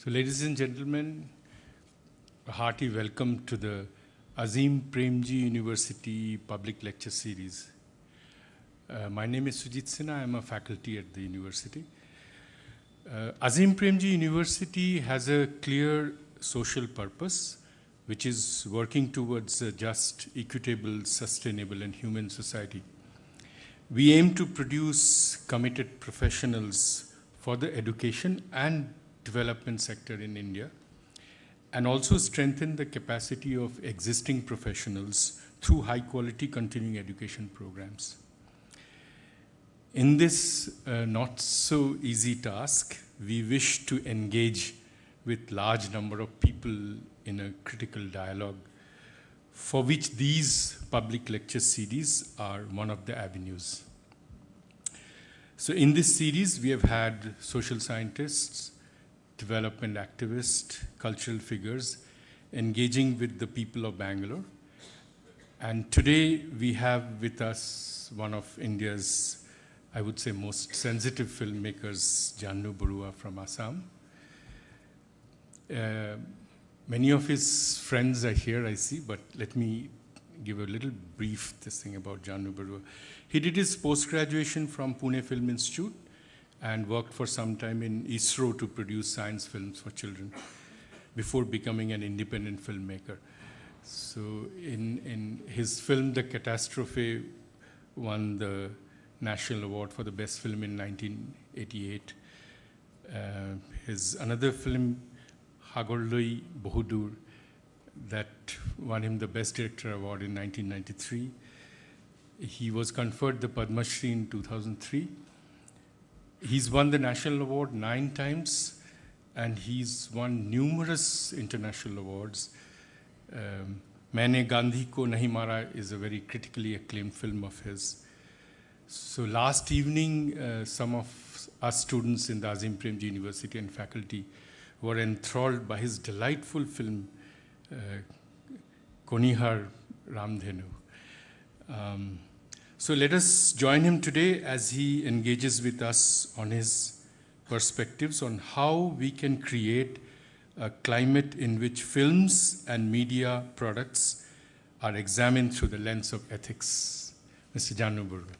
So, ladies and gentlemen, a hearty welcome to the Azim Premji University Public Lecture Series. My name is Sujit Sinha. I am a faculty at the university. Azim Premji University has a clear social purpose, which is working towards a just, equitable, sustainable, and human society. We aim to produce committed professionals for the education and development sector in India, and also strengthen the capacity of existing professionals through high-quality continuing education programs. In this not-so-easy task, we wish to engage with large number of people in a critical dialogue, for which these public lecture series are one of the avenues. So in this series, we have had social scientists, development activists, cultural figures engaging with the people of Bangalore. And today we have with us one of India's, I would say, most sensitive filmmakers, Jahnu Barua from Assam. Many of his friends are here, I see, but let me give a little brief thing about Jahnu Barua. He did his post-graduation from Pune Film Institute and worked for some time in ISRO to produce science films for children before becoming an independent filmmaker. So in his film, The Catastrophe, won the National Award for the best film in 1988. His another film, Hkhagoroloi Bohu Door, that won him the Best Director Award in 1993. He was conferred the Padma Shri in 2003. He's won the National Award 9 times, and he's won numerous international awards. Maine Gandhi ko nahi mara is a very critically acclaimed film of his. So last evening, some of us students in the Azim Premji University and faculty were enthralled by his delightful film, Konihar Ramdhenu. So let us join him today as he engages with us on his perspectives on how we can create a climate in which films and media products are examined through the lens of ethics. Mr. Jahnu Barua.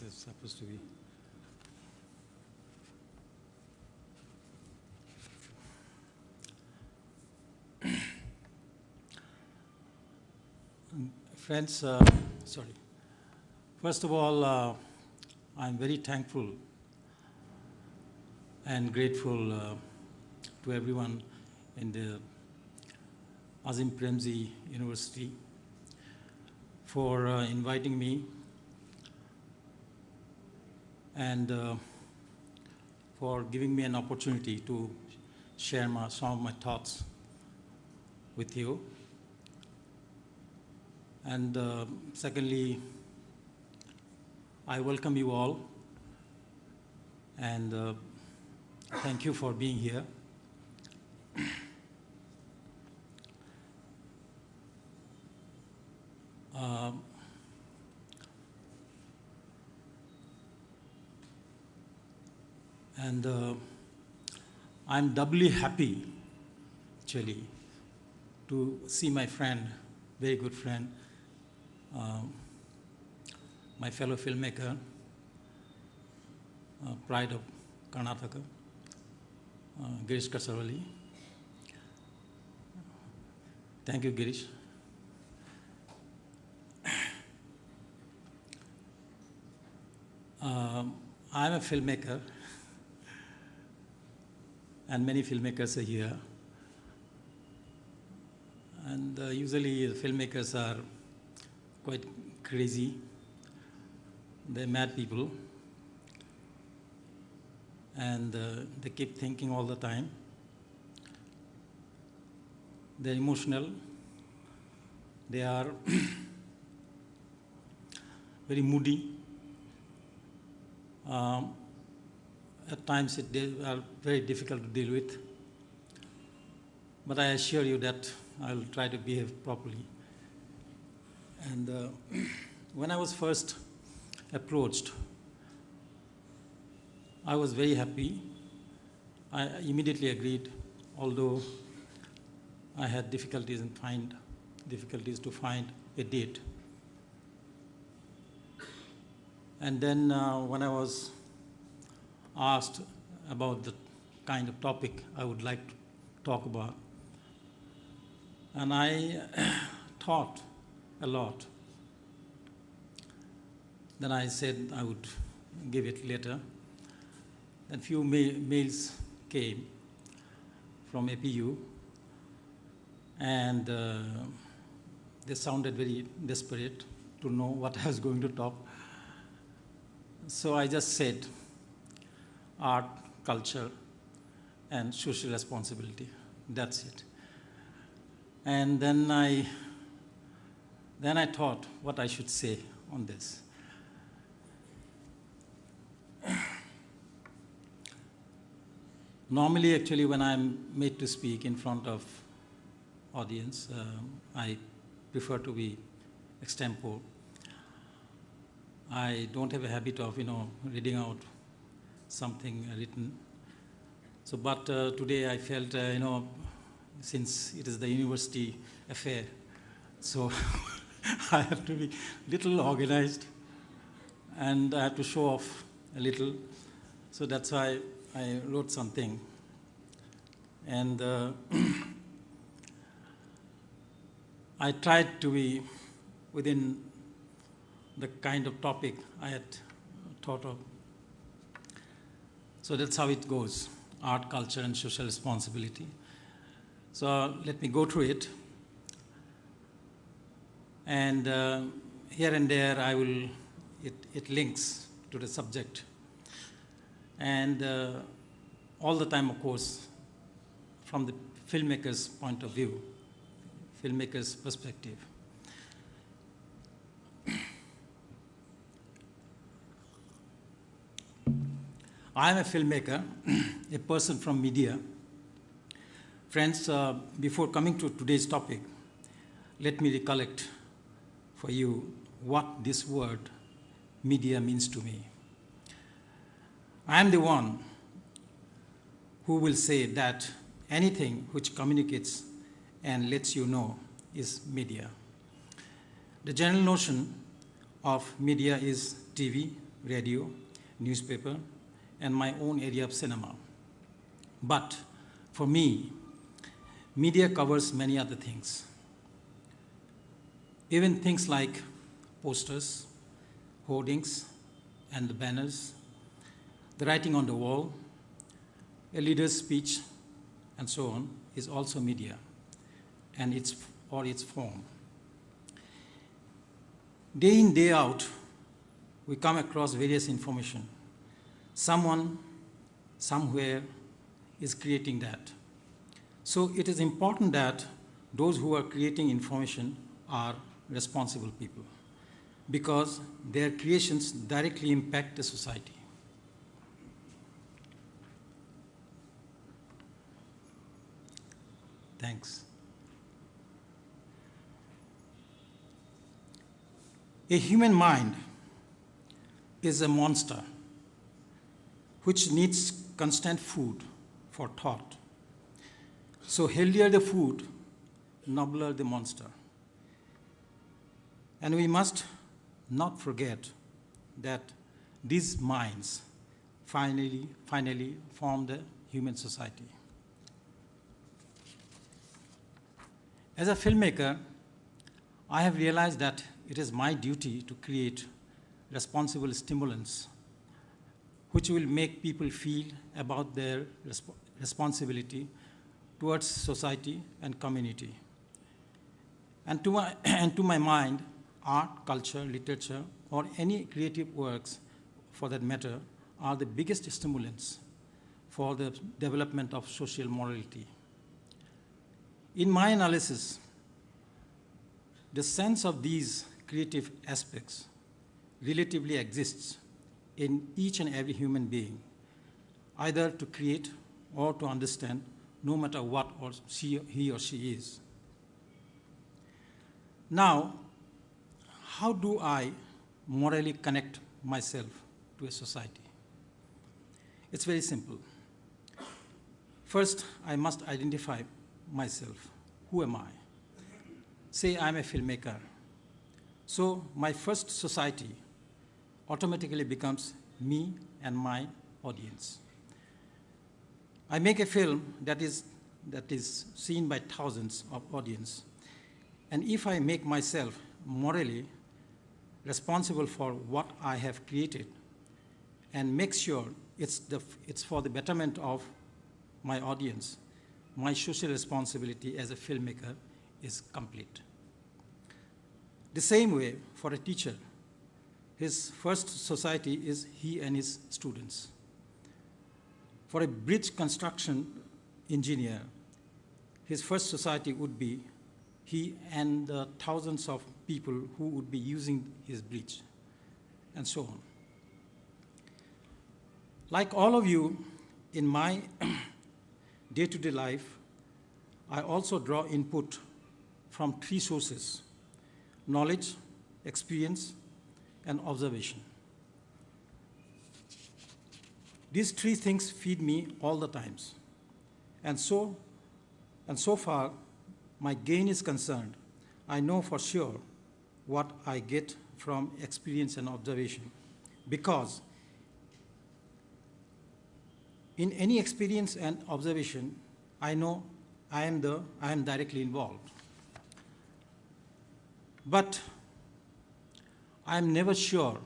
It's supposed to be. Friends, sorry. First of all, I'm very thankful and grateful to everyone in the Azim Premji University for inviting me and for giving me an opportunity to share some of my thoughts with you. And secondly, I welcome you all, and thank you for being here. And I'm doubly happy, actually, to see my friend, very good friend, my fellow filmmaker, pride of Karnataka, Girish Kasarwali. Thank you, Girish. I'm a filmmaker, and many filmmakers are here. And usually the filmmakers are quite crazy. They're mad people. And they keep thinking all the time. They're emotional. They are very moody. At times they are very difficult to deal with. But I assure you that I will try to behave properly. And when I was first approached, I was very happy. I immediately agreed, although I had difficulties to find a date. And then when I was asked about the kind of topic I would like to talk about, and I thought a lot. Then I said I would give it later. Then few mails came from APU, and they sounded very desperate to know what I was going to talk. So I just said art, culture, and social responsibility. That's it. And then I thought what I should say on this. Normally, actually, when I'm made to speak in front of audience, I prefer to be extempore. I don't have a habit of, reading out something written. So, but today I felt, since it is the university affair, so I have to be little organized, and I have to show off a little. So that's why I wrote something. And I tried to be within the kind of topic I had thought of. So that's how it goes: art, culture, and social responsibility. So let me go through it. And here and there it links to the subject. And all the time, of course, from the filmmaker's point of view, filmmaker's perspective. I am a filmmaker, a person from media. Friends, before coming to today's topic, let me recollect for you what this word media means to me. I am the one who will say that anything which communicates and lets you know is media. The general notion of media is TV, radio, newspaper, and my own area of cinema. But for me, media covers many other things. Even things like posters, hoardings, and the banners, the writing on the wall, a leader's speech, and so on, is also media, and its form. Day in, day out, we come across various information. Someone, somewhere, is creating that. So it is important that those who are creating information are responsible people, because their creations directly impact the society. Thanks. A human mind is a monster which needs constant food for thought. So healthier the food, nobler the monster. And we must not forget that these minds finally form the human society. As a filmmaker, I have realized that it is my duty to create responsible stimulants which will make people feel about their responsibility towards society and community. And to my mind, art, culture, literature, or any creative works, for that matter, are the biggest stimulants for the development of social morality. In my analysis, the sense of these creative aspects relatively exists in each and every human being, either to create or to understand, no matter what he or she is. Now, how do I morally connect myself to a society? It's very simple. First, I must identify myself. Who am I? Say I'm a filmmaker. So my first society automatically becomes me and my audience. I make a film that is seen by thousands of audience. And if I make myself morally responsible for what I have created and make sure it's for the betterment of my audience, my social responsibility as a filmmaker is complete. The same way for a teacher, his first society is he and his students. For a bridge construction engineer, his first society would be he and the thousands of people who would be using his bridge, and so on. Like all of you, in my day-to-day life, I also draw input from three sources: knowledge, experience, and observation. These three things feed me all the times. And so far, my gain is concerned, I know for sure what I get from experience and observation, because in any experience and observation, I know I am directly involved. But I am never sure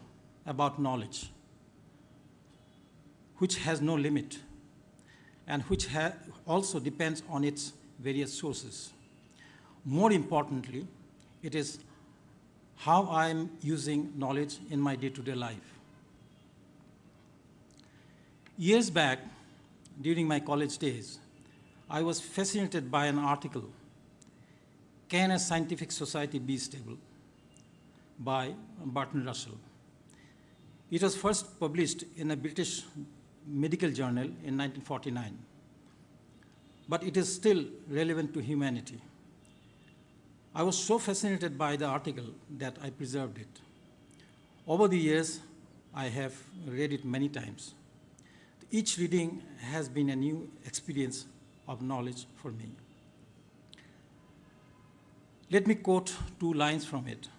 about knowledge, which has no limit and which also depends on its various sources. More importantly, it is how I am using knowledge in my day-to-day life. Years back, during my college days, I was fascinated by an article, "Can a Scientific Society Be Stable?" by Bertrand Russell. It was first published in a British medical journal in 1949, but it is still relevant to humanity. I was so fascinated by the article that I preserved it. Over the years, I have read it many times. Each reading has been a new experience of knowledge for me. Let me quote two lines from it.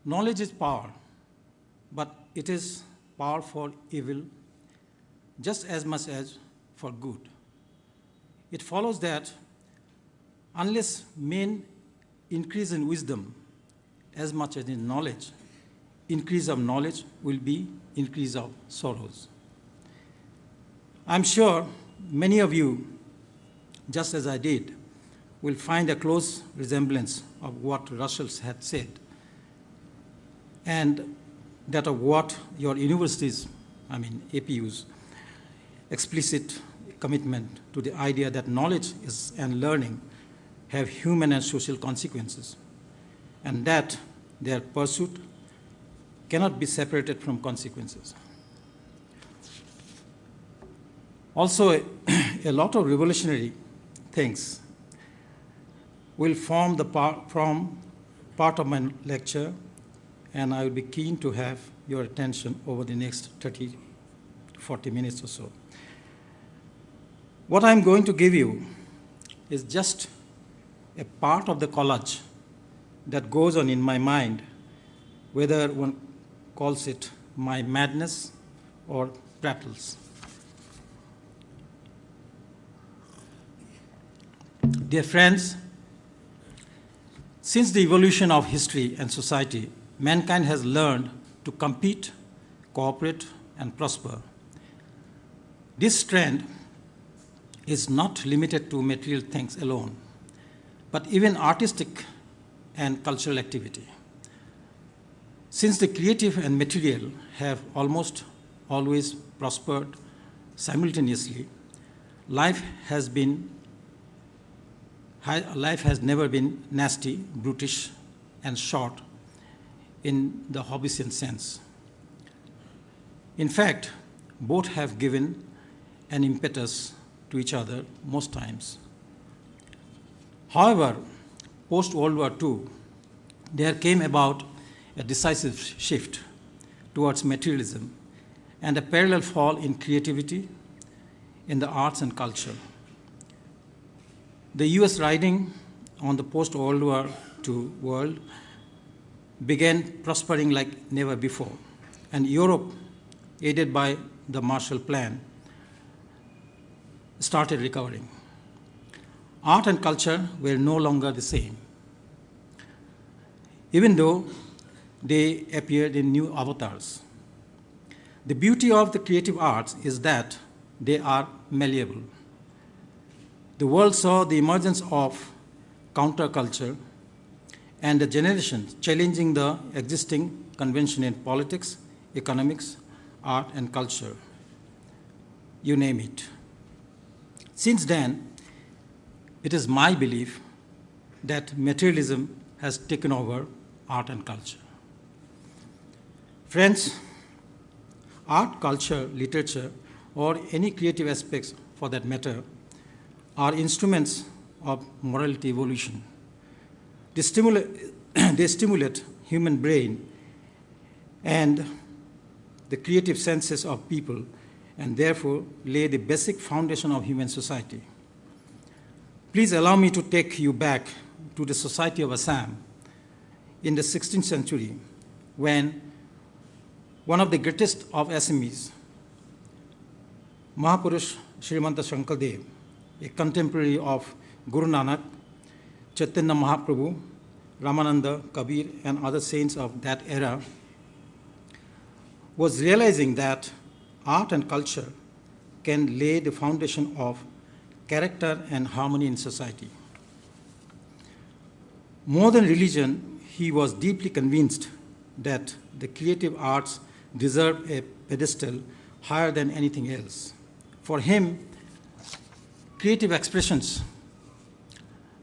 "Knowledge is power, but it is power for evil just as much as for good. It follows that unless men increase in wisdom as much as in knowledge, increase of knowledge will be increase of sorrows." I'm sure many of you, just as I did, will find a close resemblance of what Russell had said, and that of what your universities, APUs, explicit commitment to the idea that knowledge and learning have human and social consequences, and that their pursuit cannot be separated from consequences. Also, a lot of revolutionary things will form part of my lecture, and I will be keen to have your attention over the next 30 to 40 minutes or so. What I'm going to give you is just a part of the collage that goes on in my mind, whether one calls it my madness or prattles. Dear friends, since the evolution of history and society, mankind has learned to compete, cooperate, and prosper. This trend is not limited to material things alone, but even artistic and cultural activity. Since the creative and material have almost always prospered simultaneously, life has never been nasty, brutish, and short in the Hobbesian sense. In fact, both have given an impetus to each other most times. However, post-World War II, there came about a decisive shift towards materialism and a parallel fall in creativity in the arts and culture. The US riding on the post-World War II world began prospering like never before, and Europe, aided by the Marshall Plan, started recovering. Art and culture were no longer the same, even though they appeared in new avatars. The beauty of the creative arts is that they are malleable. The world saw the emergence of counterculture and a generation challenging the existing convention in politics, economics, art, and culture. You name it. Since then, it is my belief that materialism has taken over art and culture. Friends, art, culture, literature, or any creative aspects for that matter are instruments of morality evolution. They stimulate human brain and the creative senses of people, and therefore lay the basic foundation of human society. Please allow me to take you back to the society of Assam in the 16th century, when one of the greatest of Assamese, Mahapurush Srimanta Shankardev, a contemporary of Guru Nanak, Chaitanya Mahaprabhu, Ramananda, Kabir, and other saints of that era, was realizing that art and culture can lay the foundation of character and harmony in society. More than religion, he was deeply convinced that the creative arts deserve a pedestal higher than anything else. For him, creative expressions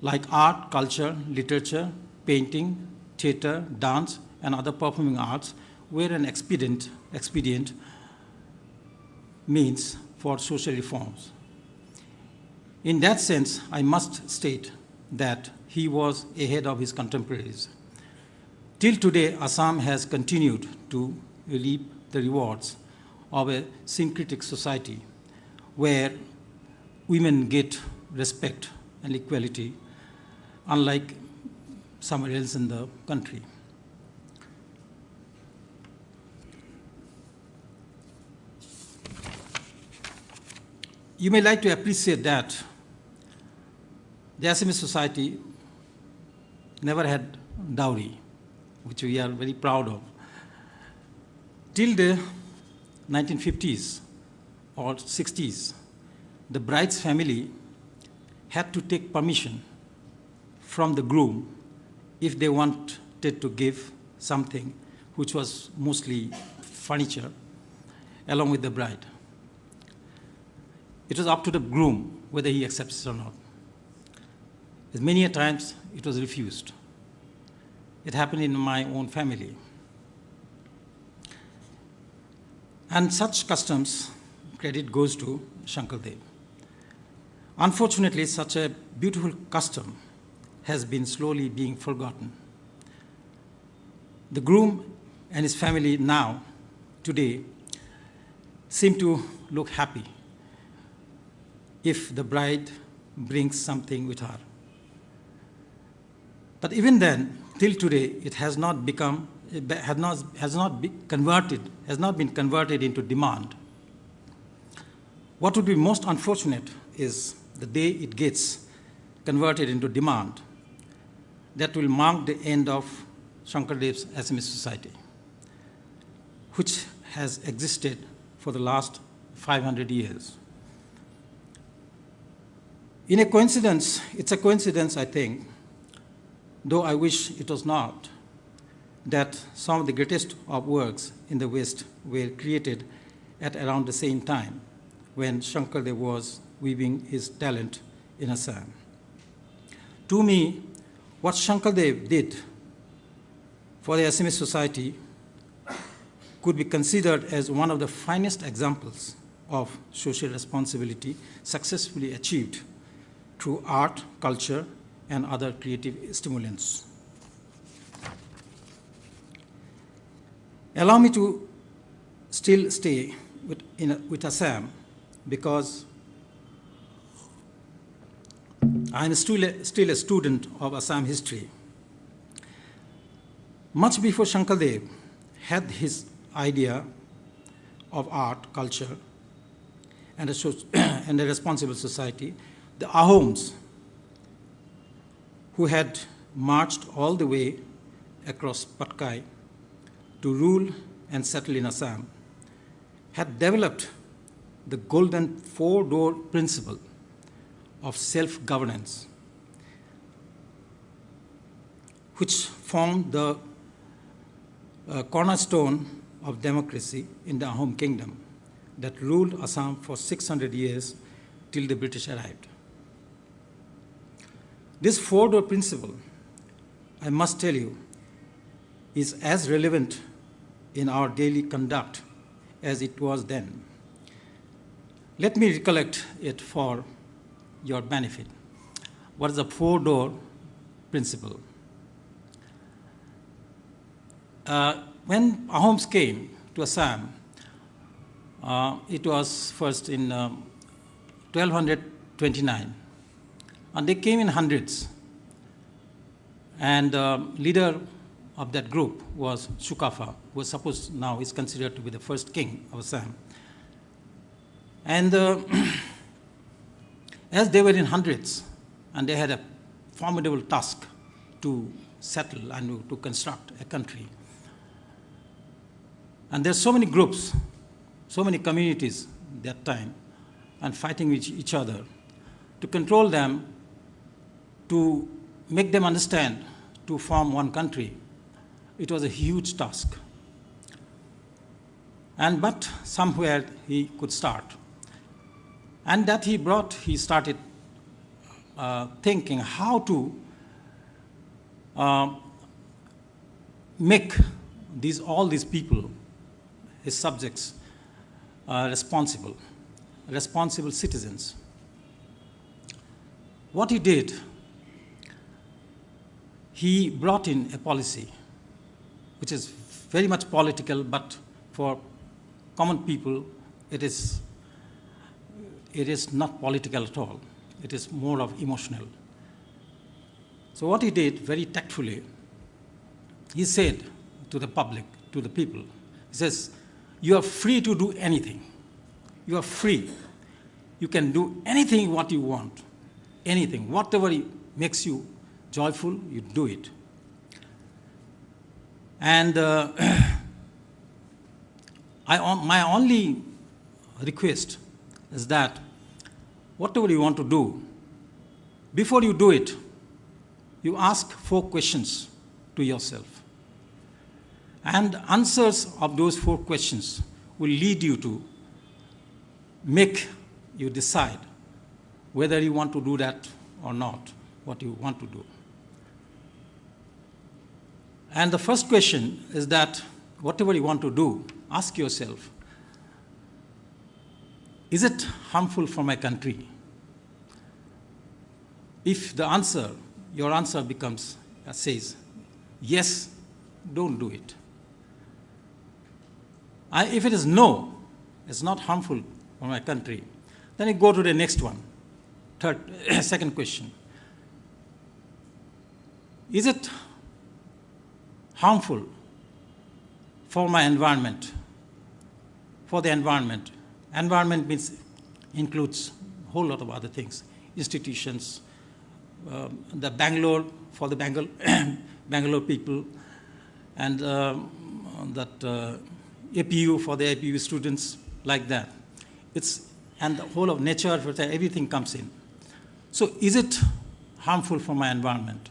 like art, culture, literature, painting, theater, dance, and other performing arts were an expedient means for social reforms. In that sense, I must state that he was ahead of his contemporaries. Till today, Assam has continued to reap the rewards of a syncretic society where women get respect and equality, unlike somewhere else in the country. You may like to appreciate that the Assamese society never had dowry, which we are very proud of. Till the 1950s or 60s, the bride's family had to take permission from the groom if they wanted to give something, which was mostly furniture, along with the bride. It was up to the groom whether he accepts it or not. As many a times, it was refused. It happened in my own family. And such customs, credit goes to Shankardev. Unfortunately, such a beautiful custom has been slowly being forgotten. The groom and his family now, today, seem to look happy if the bride brings something with her. But even then, till today, it has not been converted into demand. What would be most unfortunate is the day it gets converted into demand. That will mark the end of Shankardev's Assamese society, which has existed for the last 500 years. It's a coincidence, I think, though I wish it was not, that some of the greatest of works in the West were created at around the same time when Shankardev was weaving his talent in Assam. To me, what Shankardev did for the Assamese society could be considered as one of the finest examples of social responsibility successfully achieved through art, culture, and other creative stimulants. Allow me to still stay with Assam because I am still a student of Assam history. Much before Shankardev had his idea of art, culture, and a responsible society, the Ahoms, who had marched all the way across Patkai to rule and settle in Assam, had developed the golden four-door principle of self-governance, which formed the cornerstone of democracy in the Ahom kingdom that ruled Assam for 600 years till the British arrived. This four-door principle, I must tell you, is as relevant in our daily conduct as it was then. Let me recollect it for your benefit. What is the four-door principle? When Ahoms came to Assam, it was first in 1229, and they came in hundreds. And leader of that group was Sukafa, who was supposed now is considered to be the first king of Assam. And as they were in hundreds, and they had a formidable task to settle and to construct a country. And there's so many groups, so many communities that time, and fighting with each other. To control them, to make them understand, to form one country, it was a huge task. But somewhere he could start. And that he started thinking how to make all these people, his subjects, responsible citizens. What he did, he brought in a policy which is very much political, but for common people, it is not political at all. It is more of emotional. So what he did very tactfully, he said to the public, to the people, he says, you are free to do anything. You are free. You can do anything what you want, anything. Whatever makes you joyful, you do it. And my only request is that whatever you want to do, before you do it, you ask 4 questions to yourself. And answers of those 4 questions will lead you to make you decide whether you want to do that or not, what you want to do. And the first question is that whatever you want to do, ask yourself, is it harmful for my country? If the answer, your answer says, yes, don't do it. If it is no, it's not harmful for my country, then you go to the next one, second question. Is it harmful for my environment, for the environment? Environment includes a whole lot of other things, institutions, the Bangalore, for the Bangalore people, and that APU for the APU students, like that. And the whole of nature, everything comes in. So is it harmful for my environment?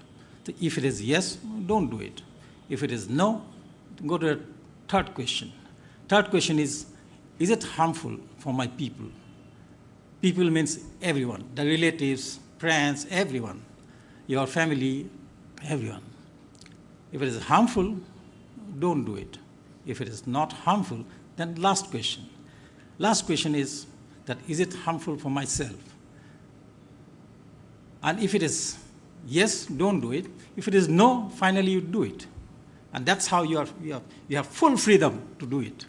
If it is yes, don't do it. If it is no, go to the third question. Third question is it harmful for my people? People means everyone, the relatives, friends, everyone, your family, everyone. If it is harmful, don't do it. If it is not harmful, then last question. Last question is that is it harmful for myself? And if it is yes, don't do it. If it is no, finally you do it. And that's how you have full freedom to do it.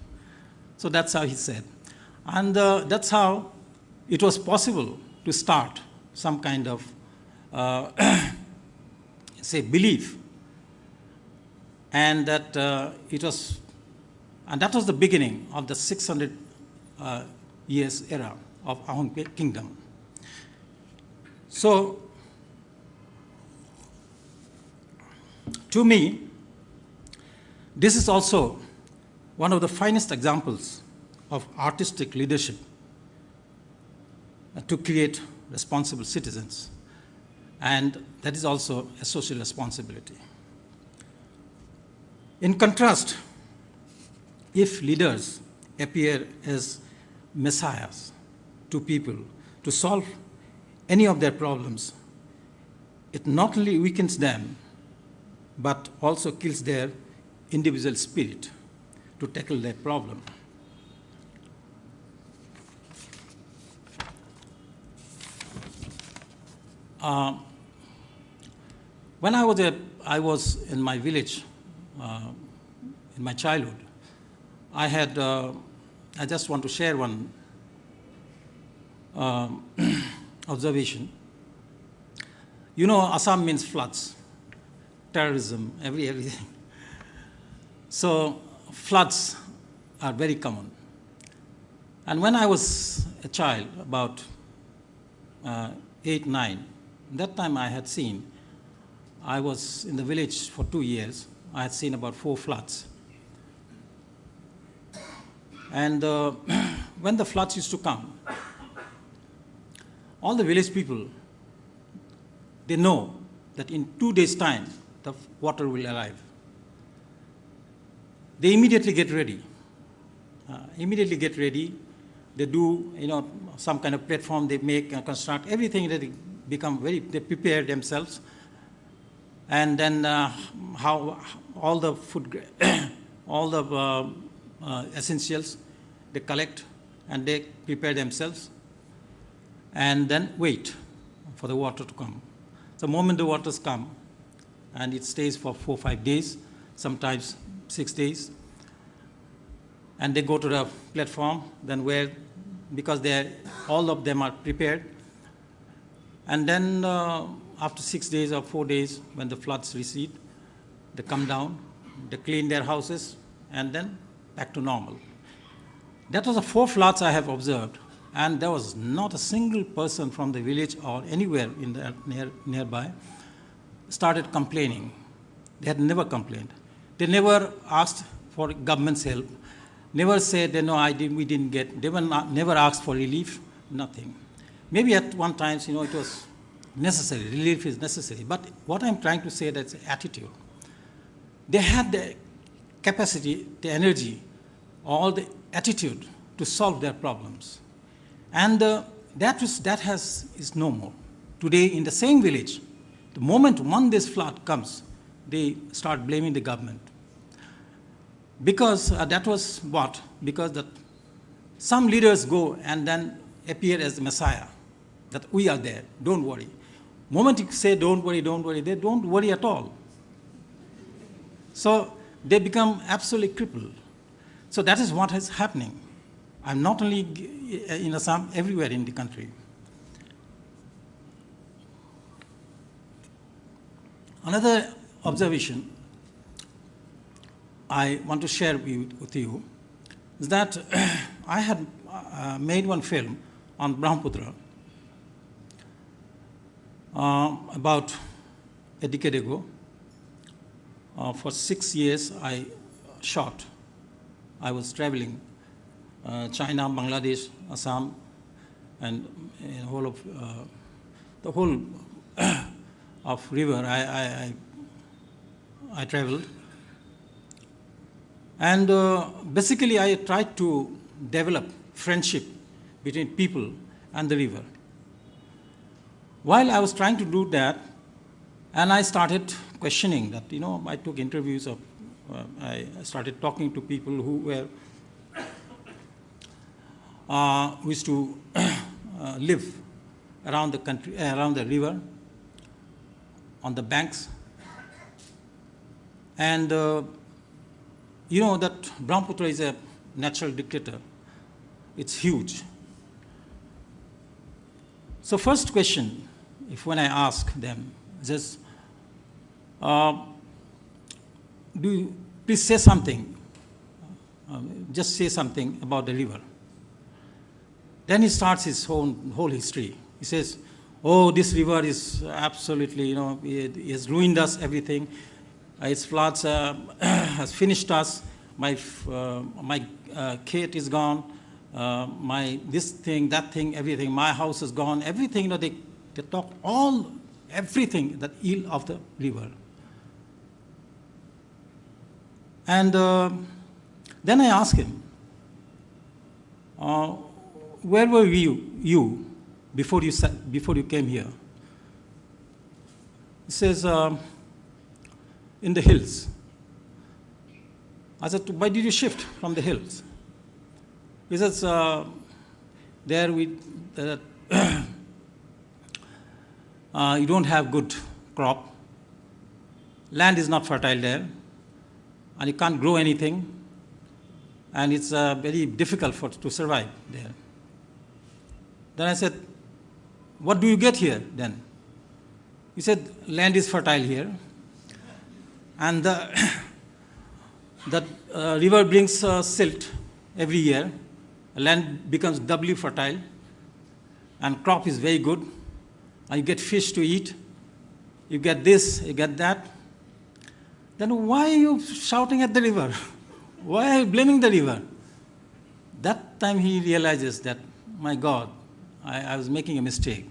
So that's how he said. And that's how it was possible to start some kind of, say, belief. And that that was the beginning of the 600 years era of Ahom kingdom. So, to me, this is also one of the finest examples of artistic leadership to create responsible citizens. And that is also a social responsibility. In contrast, if leaders appear as messiahs to people to solve any of their problems, it not only weakens them, but also kills their individual spirit to tackle their problem. When I was in my village, in my childhood, I just want to share one observation. You know, Assam means floods, terrorism, everything. So floods are very common. And when I was a child, about 8, 9, that time I was in the village for 2 years. I had seen about 4 floods. And when the floods used to come, all the village people, they know that in 2 days' time, the water will arrive. They immediately get ready. They do, some kind of platform they make and construct, everything that they prepare themselves. And then how all the food, all the essentials, they collect and they prepare themselves and then wait for the water to come. The moment the waters come, and it stays for 4 or 5 days, sometimes 6 days, and they go to the platform, then because all of them are prepared, and then after 6 days or 4 days, when the floods recede, they come down, they clean their houses, and then back to normal. That was the 4 floods I have observed, and there was not a single person from the village or anywhere in the nearby started complaining. They had never complained. They never asked for government's help, never said, we didn't get, they never asked for relief, nothing. Maybe at one time, it was necessary, relief is necessary. But what I'm trying to say, that's attitude. They had the capacity, the energy, all the attitude to solve their problems. And that is no more. Today, in the same village, the moment this flood comes, they start blaming the government. Because that was what? Because some leaders go and then appear as the Messiah, that we are there, don't worry. Moment you say don't worry, they don't worry at all. So they become absolutely crippled. So that is what is happening. I'm not only in Assam, everywhere in the country. Another observation I want to share with you is that I had made one film on Brahmaputra about a decade ago. For 6 years, I shot. I was traveling China, Bangladesh, Assam, and the whole of river. I traveled, and basically I tried to develop friendship between people and the river. While I was trying to do that, and I started questioning that, I took interviews of I started talking to people who were who used to live around the country, around the river, on the banks. And you know that Brahmaputra is a natural dictator. It's huge. So first question, when I ask them, is do you please say something, just say something about the river. Then he starts his whole history. He says, oh, this river is absolutely, it has ruined us, everything. Its floods has finished us. My kit is gone. My this thing, that thing, everything. My house is gone. Everything, they talk everything that ill of the river. And then I ask him, where were you before you came here? He says, in the hills. I said, why did you shift from the hills? He says, there you don't have good crop. Land is not fertile there, and you can't grow anything, and it's very difficult to survive there. Then I said, what do you get here then? He said, land is fertile here, and the river brings silt every year. Land becomes doubly fertile, and crop is very good, and you get fish to eat. You get this, you get that. Then why are you shouting at the river? Why are you blaming the river? That time he realizes that, my God, I was making a mistake.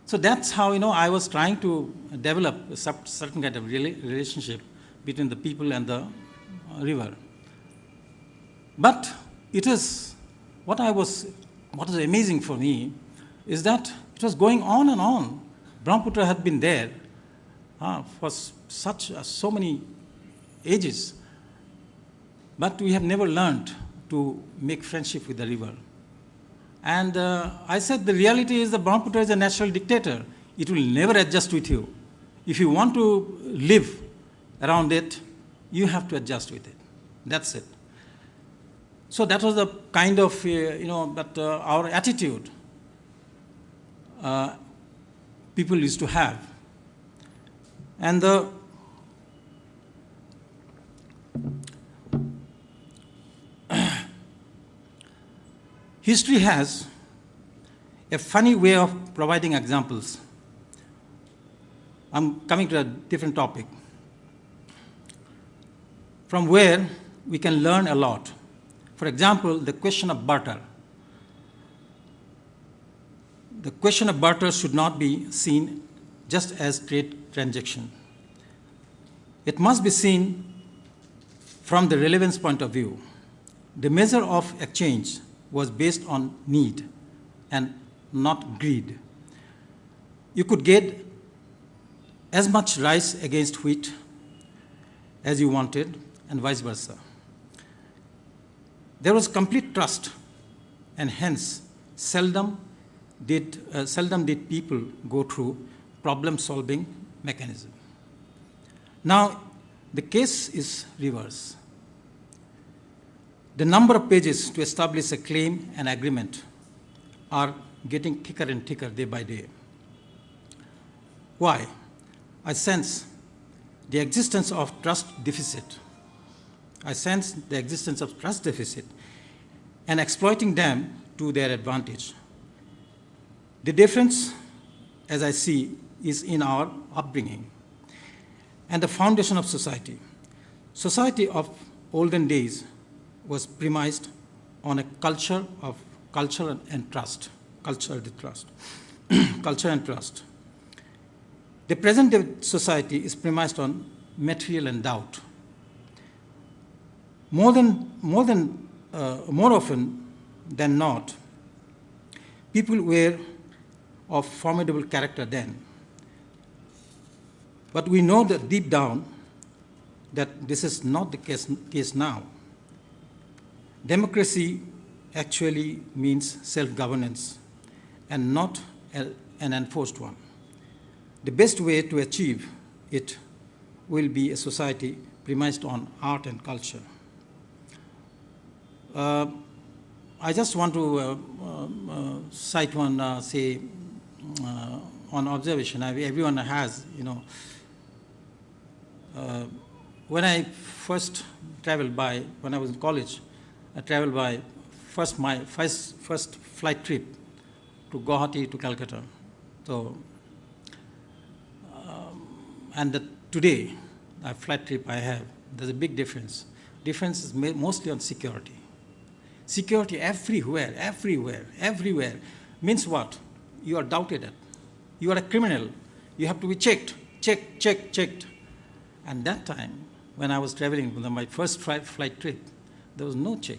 So that's how, I was trying to develop a certain kind of relationship between the people and the river. But what was amazing for me is that it was going on and on. Brahmaputra had been there for so many ages, but we have never learned to make friendship with the river. And I said, the reality is that Brahmaputra is a natural dictator. It will never adjust with you. If you want to live around it, you have to adjust with it. That's it. So that was the kind of, our attitude people used to have. And history has a funny way of providing examples. I'm coming to a different topic, from where we can learn a lot. For example, the question of barter. The question of barter should not be seen just as trade transaction. It must be seen from the relevance point of view. The measure of exchange was based on need and not greed. You could get as much rice against wheat as you wanted, and vice versa. There was complete trust, and hence seldom did people go through problem-solving mechanism. Now, the case is reverse. The number of pages to establish a claim and agreement are getting thicker and thicker day by day. Why? I sense the existence of trust deficit. And exploiting them to their advantage. The difference, as I see, is in our upbringing and the foundation of society. Society of olden days was premised on a culture and trust. The present day society is premised on material and doubt. More often than not, people were of formidable character then. But we know that deep down, that this is not the case now. Democracy actually means self-governance and not an enforced one. The best way to achieve it will be a society premised on art and culture. I just want to cite one, on observation. Everyone has, when I first traveled by, when I was in college, I traveled by my first flight trip to Guwahati to Calcutta. So, today, a flight trip I have, there's a big difference. Difference is mostly on security. Security everywhere, everywhere, everywhere. Means what? You are doubted at. You are a criminal. You have to be checked. And that time, when I was traveling on my first flight trip, there was no check.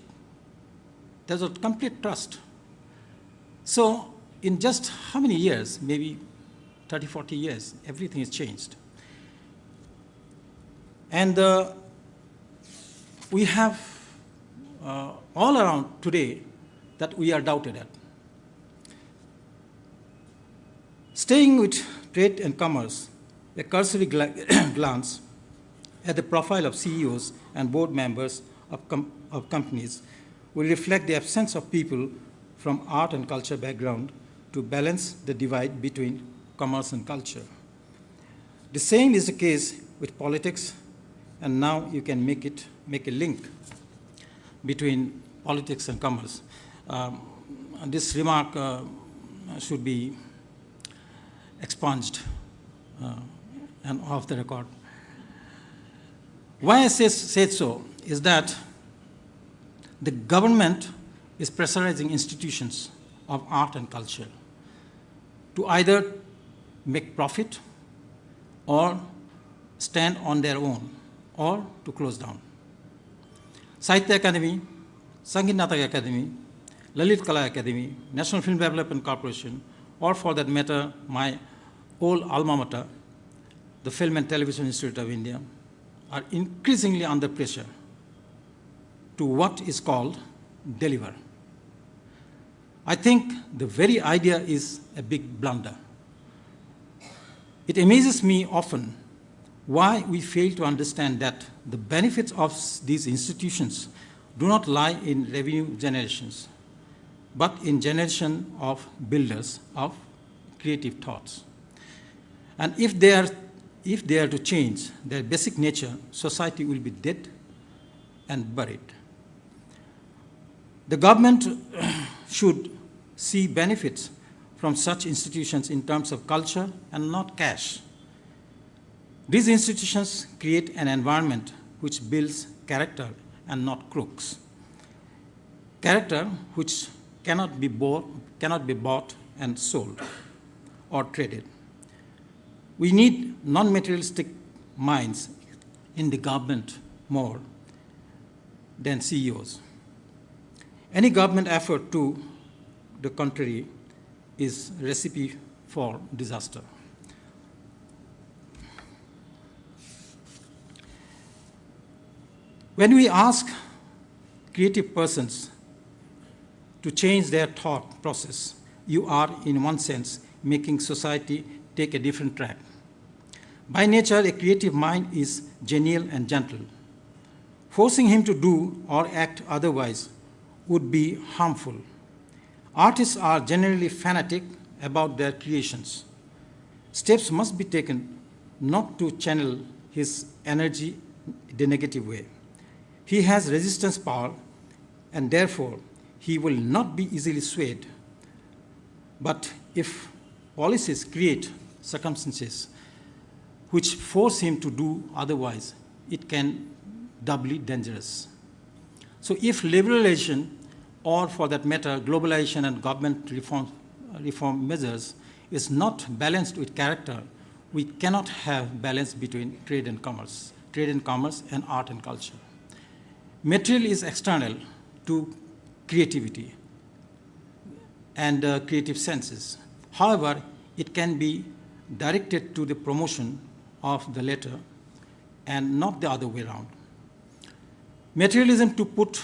There was a complete trust. So in just how many years, maybe 30, 40 years, everything has changed. And we have all around today that we are doubted at. Staying with trade and commerce, a cursory glance at the profile of CEOs and board members of companies will reflect the absence of people from art and culture background to balance the divide between commerce and culture. The same is the case with politics, and now you can make a link between politics and commerce. This remark should be expunged and off the record. Why I said so is that the government is pressurizing institutions of art and culture to either make profit or stand on their own or to close down. Sahitya Academy, Sangeet Natak Academy, Lalit Kala Academy, National Film Development Corporation, or for that matter, my old alma mater, the Film and Television Institute of India, are increasingly under pressure to what is called deliver. I think the very idea is a big blunder. It amazes me often why we fail to understand that the benefits of these institutions do not lie in revenue generations, but in generation of builders of creative thoughts. And if they are to change their basic nature, society will be dead and buried. The government should see benefits from such institutions in terms of culture and not cash. These institutions create an environment which builds character and not crooks. Character which cannot be bought and sold or traded. We need non-materialistic minds in the government more than CEOs. Any government effort to the contrary is a recipe for disaster. When we ask creative persons to change their thought process, you are, in one sense, making society take a different track. By nature, a creative mind is genial and gentle. Forcing him to do or act otherwise would be harmful. Artists are generally fanatic about their creations. Steps must be taken not to channel his energy the negative way. He has resistance power, and therefore he will not be easily swayed. But if policies create circumstances which force him to do otherwise, it can doubly dangerous. So if liberalization, or for that matter, globalization and government reform measures is not balanced with character, we cannot have balance between trade and commerce and art and culture. Material is external to creativity and creative senses. However, it can be directed to the promotion of the latter and not the other way around. Materialism, to put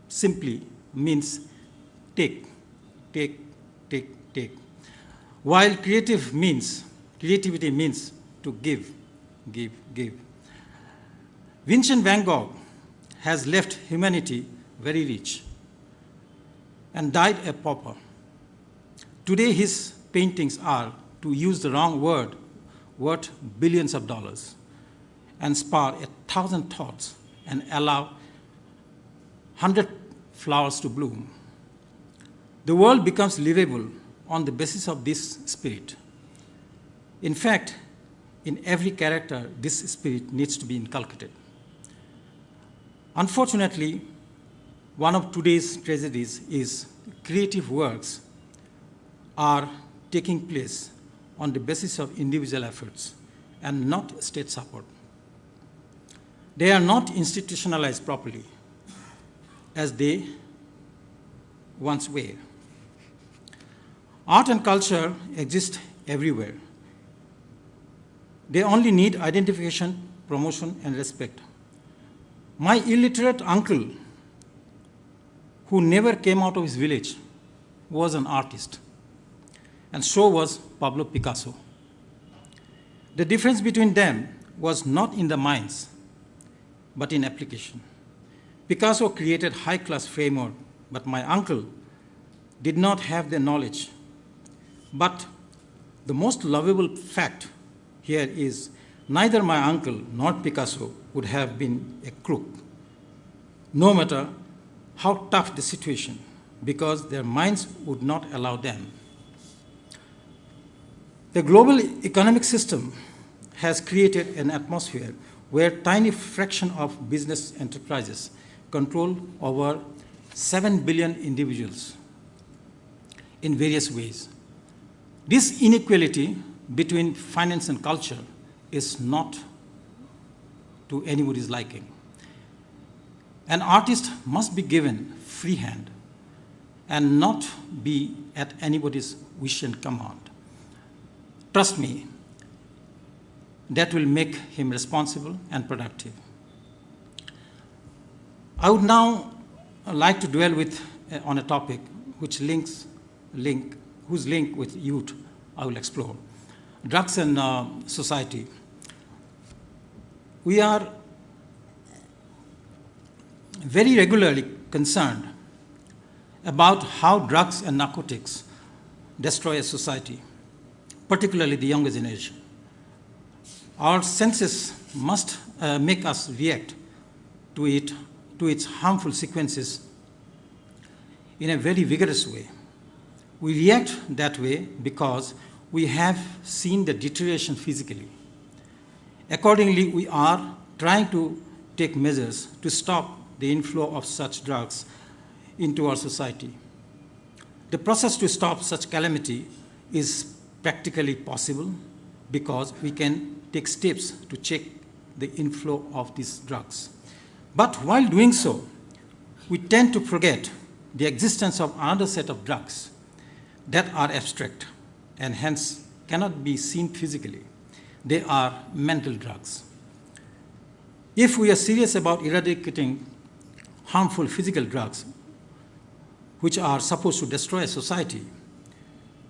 simply, means take, take, take, take, while creativity means to give, give, give. Vincent van Gogh has left humanity very rich and died a pauper. Today his paintings are, to use the wrong word, worth billions of dollars and spar 1,000 thoughts and allow 100 flowers to bloom. The world becomes livable on the basis of this spirit. In fact, in every character, this spirit needs to be inculcated. Unfortunately, one of today's tragedies is creative works are taking place on the basis of individual efforts and not state support. They are not institutionalized properly as they once were. Art and culture exist everywhere. They only need identification, promotion, and respect. My illiterate uncle, who never came out of his village, was an artist, and so was Pablo Picasso. The difference between them was not in the minds, but in application. Picasso created high-class framework, but my uncle did not have the knowledge. But the most lovable fact here is neither my uncle nor Picasso would have been a crook, no matter how tough the situation, because their minds would not allow them. The global economic system has created an atmosphere where tiny fraction of business enterprises control over 7 billion individuals in various ways. This inequality between finance and culture is not to anybody's liking. An artist must be given free hand and not be at anybody's wish and command. Trust me, that will make him responsible and productive. I would now like to dwell on a topic whose link with youth I will explore. Drugs and society. We are very regularly concerned about how drugs and narcotics destroy a society, particularly the younger generation. Our senses must make us react to its harmful sequences in a very vigorous way. We react that way because we have seen the deterioration physically. Accordingly, we are trying to take measures to stop the inflow of such drugs into our society. The process to stop such calamity is practically possible because we can take steps to check the inflow of these drugs. But while doing so, we tend to forget the existence of another set of drugs that are abstract and hence cannot be seen physically. They are mental drugs. If we are serious about eradicating harmful physical drugs, which are supposed to destroy a society,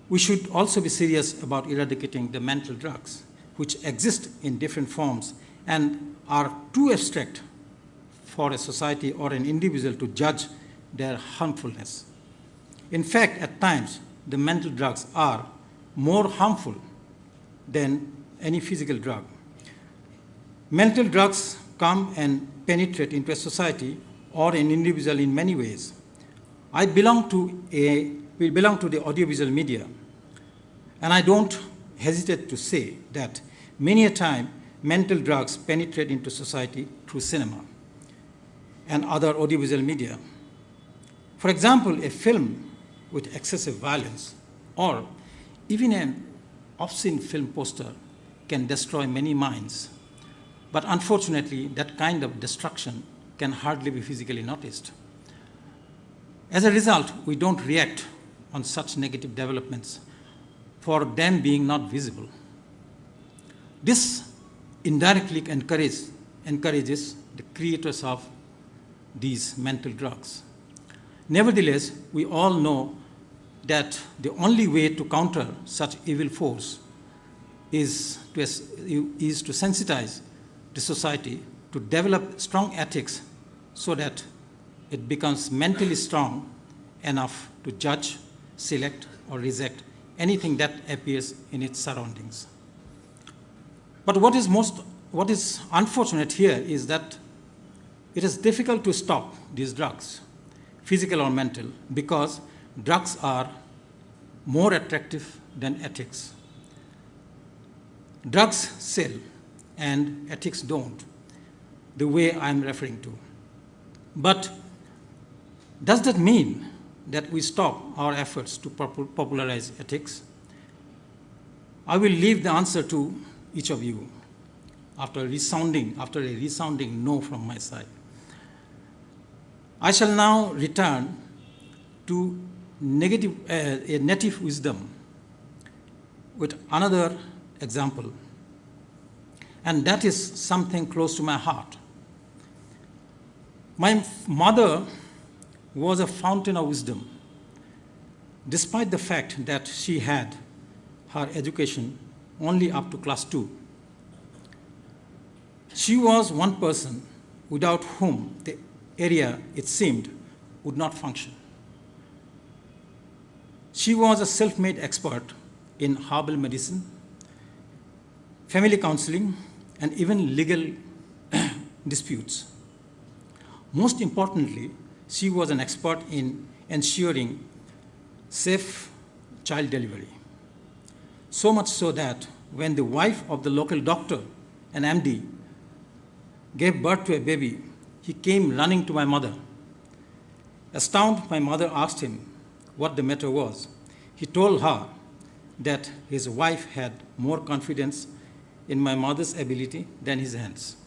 we should also be serious about eradicating the mental drugs, which exist in different forms and are too abstract for a society or an individual to judge their harmfulness. In fact, at times, the mental drugs are more harmful than any physical drug. Mental drugs come and penetrate into a society or an individual in many ways. We belong to the audiovisual media, and I don't hesitate to say that many a time mental drugs penetrate into society through cinema and other audiovisual media. For example, a film with excessive violence or even an obscene film poster can destroy many minds. But unfortunately, that kind of destruction can hardly be physically noticed. As a result, we don't react on such negative developments for them being not visible. This indirectly encourages the creators of these mental drugs. Nevertheless, we all know that the only way to counter such evil force is to sensitize the society to develop strong ethics so that it becomes mentally strong enough to judge, select, or reject anything that appears in its surroundings. But what is unfortunate here is that it is difficult to stop these drugs, physical or mental, because drugs are more attractive than ethics. Drugs sell and ethics don't, the way I'm referring to. But does that mean that we stop our efforts to popularize ethics? I will leave the answer to each of you after a resounding no from my side. I shall now return to a native wisdom with another example, and that is something close to my heart. My mother was a fountain of wisdom, despite the fact that she had her education only up to class 2. She was one person without whom the area, it seemed, would not function. She was a self-made expert in herbal medicine, family counseling, and even legal disputes. Most importantly, she was an expert in ensuring safe child delivery. So much so that when the wife of the local doctor, an MD, gave birth to a baby, he came running to my mother. Astounded, my mother asked him what the matter was. He told her that his wife had more confidence in my mother's ability than his hands.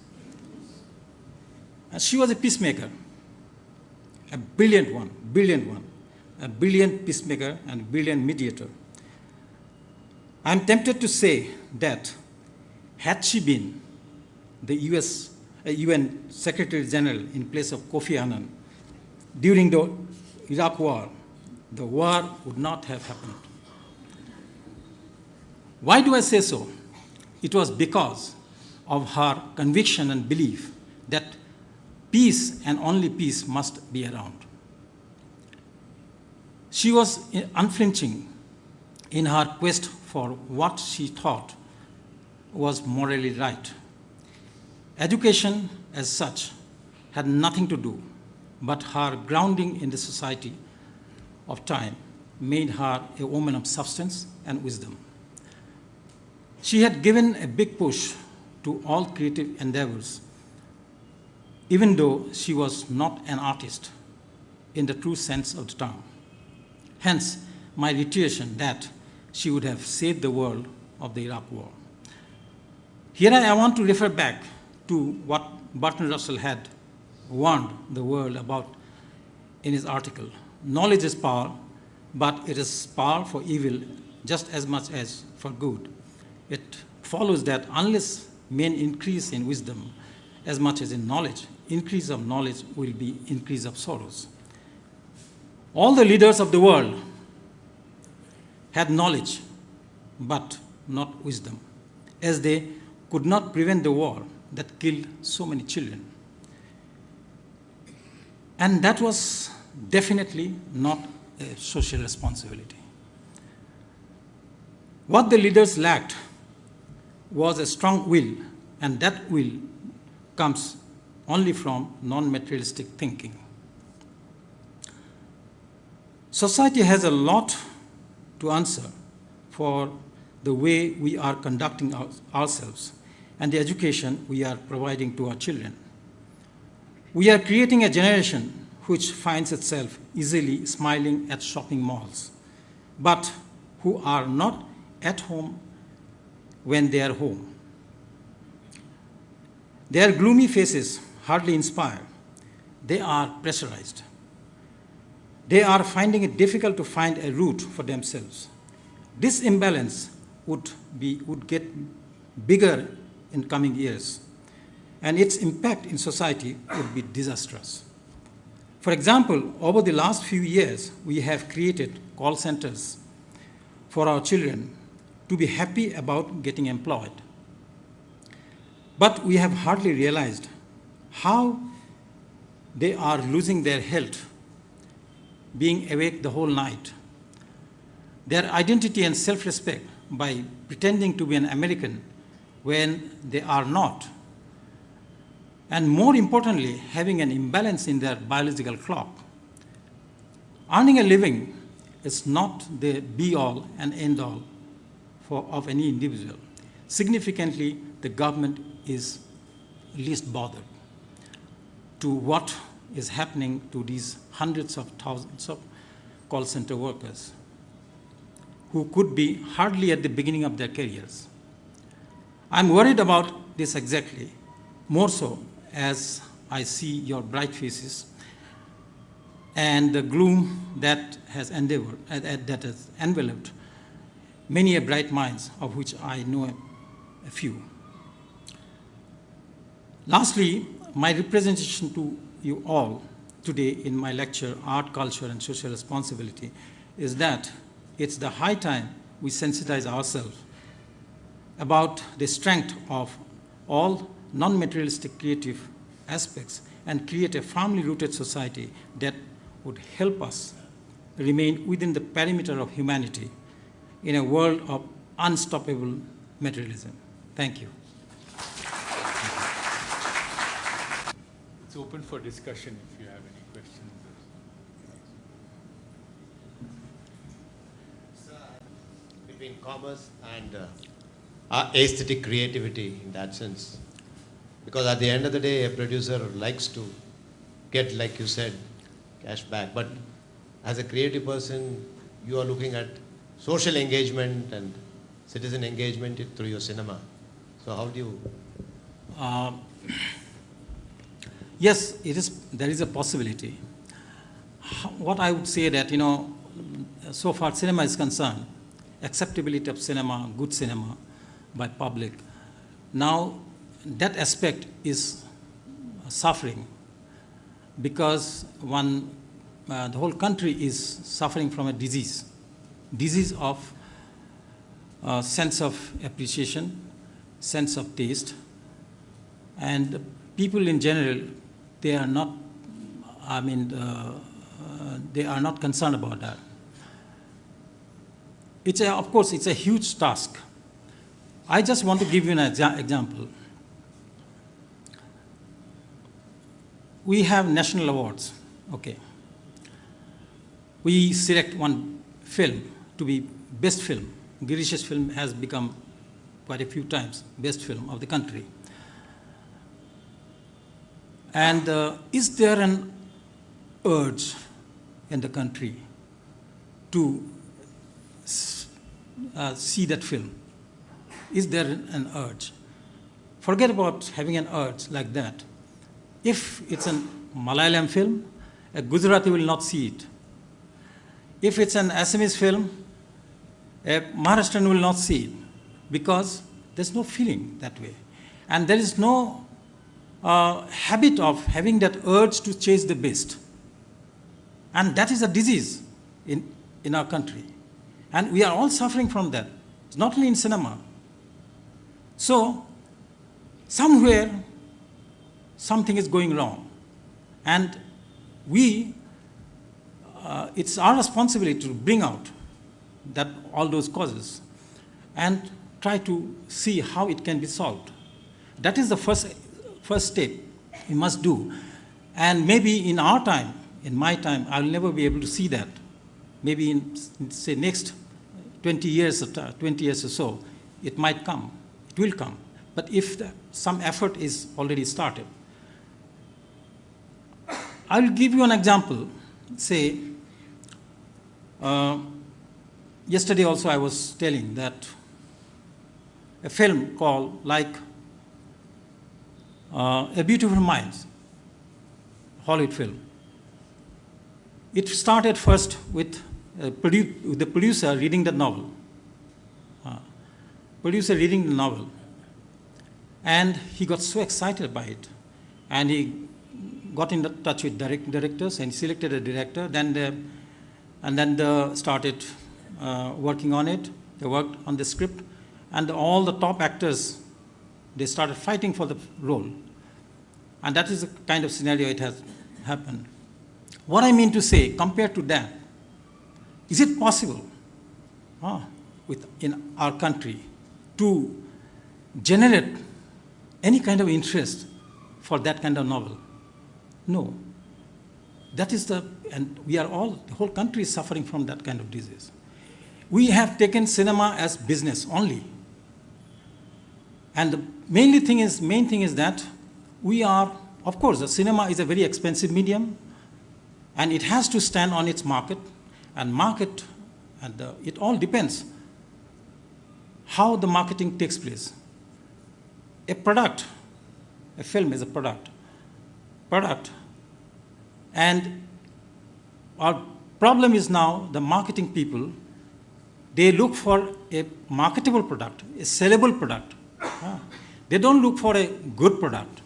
And she was a peacemaker, a brilliant one, a brilliant peacemaker and brilliant mediator. I'm tempted to say that had she been the UN Secretary General in place of Kofi Annan during the Iraq War, the war would not have happened. Why do I say so? It was because of her conviction and belief that peace and only peace must be around. She was unflinching in her quest for what she thought was morally right. Education, as such, had nothing to do, but her grounding in the society of time made her a woman of substance and wisdom. She had given a big push to all creative endeavors, even though she was not an artist in the true sense of the term. Hence, my reiteration that she would have saved the world of the Iraq War. Here I want to refer back to what Bertrand Russell had warned the world about in his article. Knowledge is power, but it is power for evil just as much as for good. It follows that unless men increase in wisdom as much as in knowledge, increase of knowledge will be increase of sorrows. All the leaders of the world had knowledge, but not wisdom, as they could not prevent the war that killed so many children. And that was definitely not a social responsibility. What the leaders lacked was a strong will, and that will comes only from non-materialistic thinking. Society has a lot to answer for the way we are conducting ourselves and the education we are providing to our children. We are creating a generation which finds itself easily smiling at shopping malls, but who are not at home when they are home. Their gloomy faces hardly inspire. They are pressurized. They are finding it difficult to find a route for themselves. This imbalance would get bigger in coming years, and its impact in society would be disastrous. For example, over the last few years, we have created call centers for our children to be happy about getting employed. But we have hardly realized how they are losing their health, being awake the whole night, their identity and self-respect by pretending to be an American when they are not, and more importantly, having an imbalance in their biological clock. Earning a living is not the be-all and end-all of any individual. Significantly, the government is least bothered to what is happening to these hundreds of thousands of call center workers who could be hardly at the beginning of their careers. I'm worried about this exactly, more so as I see your bright faces and the gloom that has enveloped many a bright minds, of which I know a few. Lastly, my representation to you all today in my lecture, Art, Culture, and Social Responsibility, is that it's the high time we sensitize ourselves about the strength of all non-materialistic creative aspects and create a firmly rooted society that would help us remain within the perimeter of humanity in a world of unstoppable materialism. Thank you. It's open for discussion if you have any questions. Between commerce and aesthetic creativity in that sense. Because at the end of the day, a producer likes to get, like you said, cash back. But as a creative person, you are looking at social engagement and citizen engagement through your cinema. So how do you? Yes, there is a possibility. What I would say that, so far cinema is concerned, acceptability of cinema, good cinema by public. Now, that aspect is suffering because the whole country is suffering from a disease of sense of appreciation, sense of taste, and people in general, they are not, they are not concerned about that. Of course, it's a huge task. I just want to give you an example. We have national awards, okay. We select one film to be best film. Girish's film has become quite a few times best film of the country. And is there an urge in the country to see that film? Is there an urge? Forget about having an urge like that. If it's a Malayalam film, a Gujarati will not see it. If it's an Assamese film, a Maharashtrian will not see it because there's no feeling that way. And there is no habit of having that urge to chase the best. And that is a disease in our country. And we are all suffering from that. It's not only in cinema. So, somewhere, something is going wrong. And it's our responsibility to bring out all those causes and try to see how it can be solved. That is the first step we must do. And maybe in our time, in my time, I'll never be able to see that. Maybe in, say, next 20 years or so, it might come. It will come. But if some effort is already started. I'll give you an example. Say, yesterday also I was telling that a film called A Beautiful Mind, Hollywood film. It started first with the producer reading the novel. And he got so excited by it. And he got in touch with directors and selected a director. Then they started working on it. They worked on the script. And all the top actors, they started fighting for the role. And that is the kind of scenario it has happened. What I mean to say, compared to that, is it possible in our country to generate any kind of interest for that kind of novel? No. That is and we are all, the whole country is suffering from that kind of disease. We have taken cinema as business only. And the main thing is that we are, of course, the cinema is a very expensive medium, and it has to stand on its market, and it all depends how the marketing takes place. A film is a product, and our problem is now the marketing people, they look for a marketable product, a sellable product. They don't look for a good product,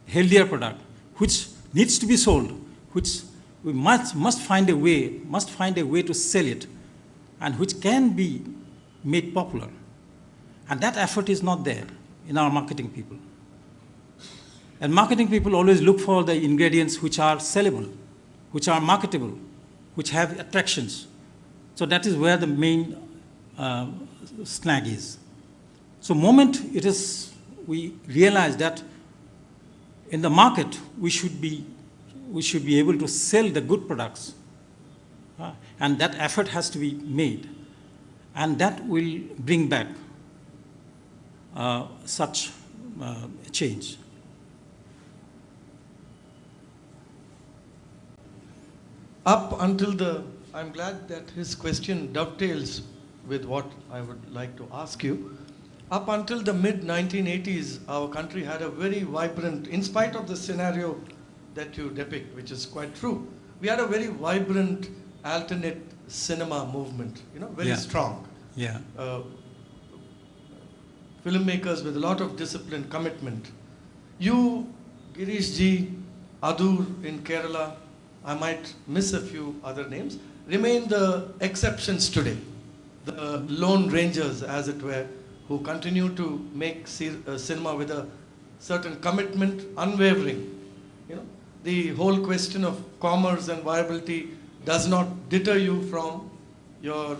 healthier product, which needs to be sold, which we must find a way to sell it, and which can be made popular. And that effort is not there in our marketing people. And marketing people always look for the ingredients which are sellable, which are marketable, which have attractions. So that is where the main snag is. So moment we realize that in the market we should be able to sell the good products, and that effort has to be made, and that will bring back such change. I'm glad that his question dovetails with what I would like to ask you. Up until the mid-1980s, our country had a very vibrant, in spite of the scenario that you depict, which is quite true, we had a very vibrant alternate cinema movement, very strong. Yeah. Filmmakers with a lot of discipline, commitment. You, Girish ji, Adur in Kerala, I might miss a few other names, remain the exceptions today. The lone rangers, as it were, who continue to make cinema with a certain commitment, unwavering. The whole question of commerce and viability does not deter you from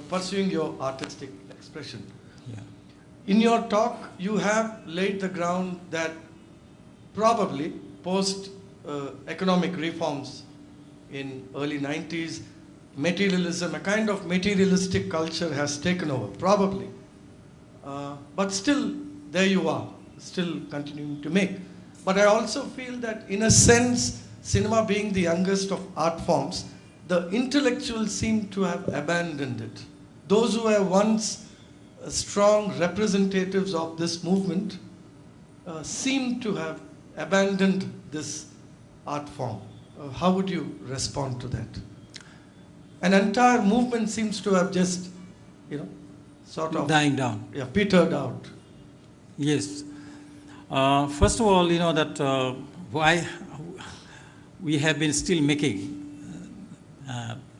pursuing your artistic expression. Yeah. In your talk, you have laid the ground that probably post-economic reforms in early 90s, materialism, a kind of materialistic culture has taken over, probably. But still, there you are, still continuing to make. But I also feel that, in a sense, cinema being the youngest of art forms, the intellectuals seem to have abandoned it. Those who were once strong representatives of this movement seem to have abandoned this art form. How would you respond to that? An entire movement seems to have just, sort of dying down. Yeah, petered out. Yes. First of all, that why we have been still making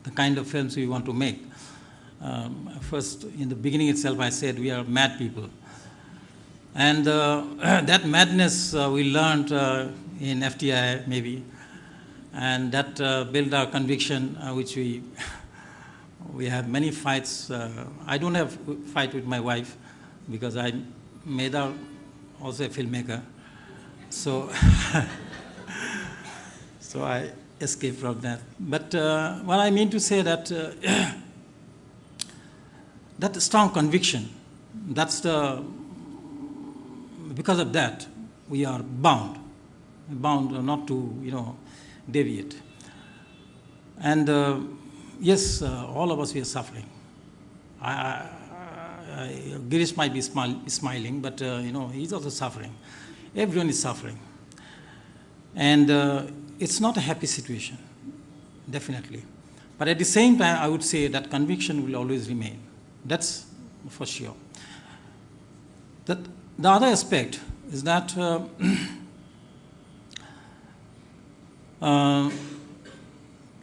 the kind of films we want to make. First, in the beginning itself, I said we are mad people. And that madness we learned in FTII, maybe, and that built our conviction, which we have many fights. I don't have a fight with my wife because I made her also a filmmaker. So, so I escaped from that. But what I mean to say that that strong conviction, because of that, we are bound not to, deviate. And yes, all of us, we are suffering. Girish might be smiling, but he's also suffering. Everyone is suffering. And it's not a happy situation, definitely. But at the same time, I would say that conviction will always remain. That's for sure. The other aspect, is that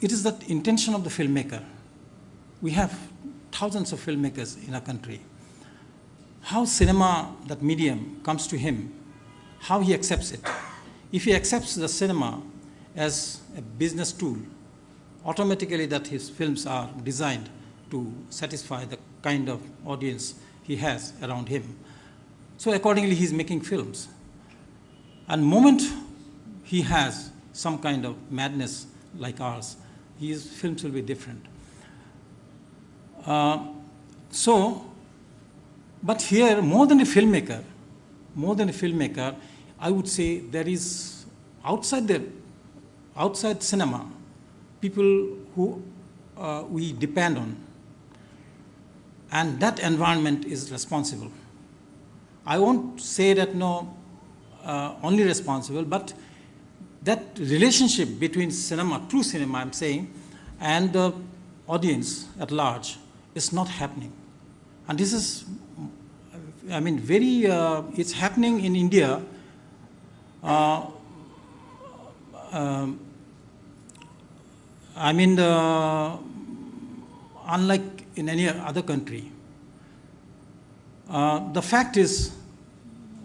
it is the intention of the filmmaker. We have thousands of filmmakers in our country. How cinema, that medium, comes to him, how he accepts it. If he accepts the cinema as a business tool, automatically that his films are designed to satisfy the kind of audience he has around him. So accordingly, he's making films. And the moment he has some kind of madness like ours, his films will be different. But here, more than a filmmaker, I would say there is outside cinema, people who we depend on, and that environment is responsible. I won't say that only responsible, but that relationship between cinema, true cinema, I'm saying, and the audience at large is not happening. And this is, it's happening in India. Unlike in any other country. The fact is,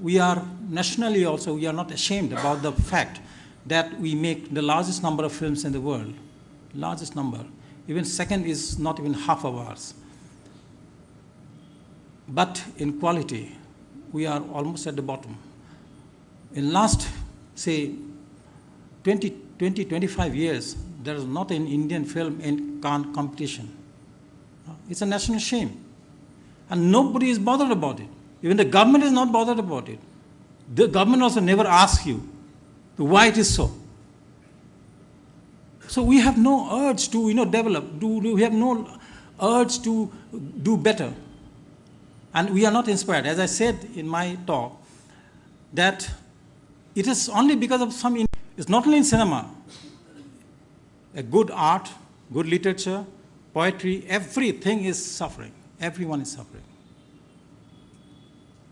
we are nationally also, we are not ashamed about the fact that we make the largest number of films in the world, largest number. Even second is not even half of ours. But in quality, we are almost at the bottom. In last, say, 25 years, there is not an Indian film in Cannes competition. It's a national shame. And nobody is bothered about it. Even the government is not bothered about it. The government also never asks you why it is so. So we have no urge to develop. We have no urge to do better. And we are not inspired. As I said in my talk, that it is only because of some... It's not only in cinema. A good art, good literature, poetry, everything is suffering. Everyone is suffering.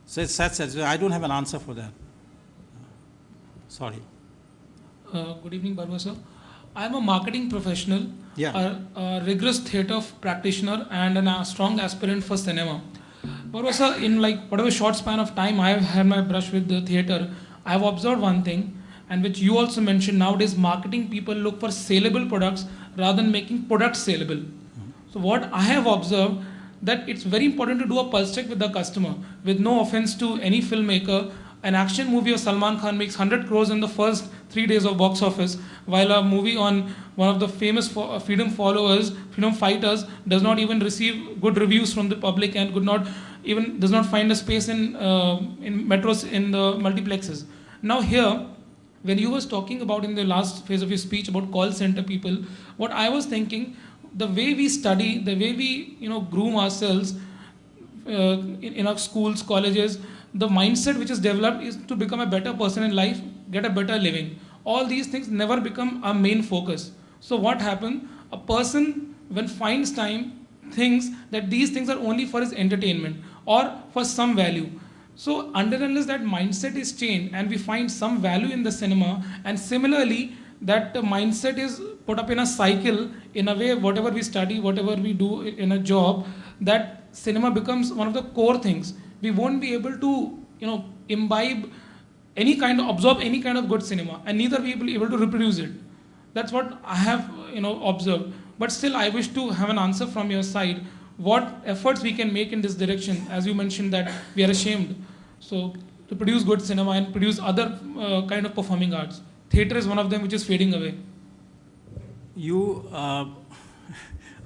So it's sad. I don't have an answer for that. Sorry. Good evening, Barua sir. I'm a marketing professional, a rigorous theatre practitioner, and a strong aspirant for cinema. Barua sir, in whatever short span of time I have had my brush with the theatre, I have observed one thing, and which you also mentioned, nowadays marketing people look for saleable products rather than making products saleable. So what I have observed, that it's very important to do a pulse check with the customer. With no offense to any filmmaker, an action movie of Salman Khan makes 100 crores in the first 3 days of box office, while a movie on one of the famous freedom fighters does not even receive good reviews from the public and does not find a space in metros, in the multiplexes. Now here, when you was talking about in the last phase of your speech about call center people, what I was thinking, the way we study, the way we groom ourselves in our schools, colleges, the mindset which is developed is to become a better person in life, get a better living. All these things never become our main focus. So what happened? A person, when finds time, thinks that these things are only for his entertainment or for some value. So unless that mindset is changed and we find some value in the cinema, and similarly that mindset is put up in a cycle, in a way, whatever we study, whatever we do in a job, that cinema becomes one of the core things. We won't be able to, absorb any kind of good cinema, and neither we will be able to reproduce it. That's what I have, observed. But still, I wish to have an answer from your side. What efforts we can make in this direction? As you mentioned that we are ashamed. So to produce good cinema and produce other kind of performing arts. Theatre is one of them which is fading away.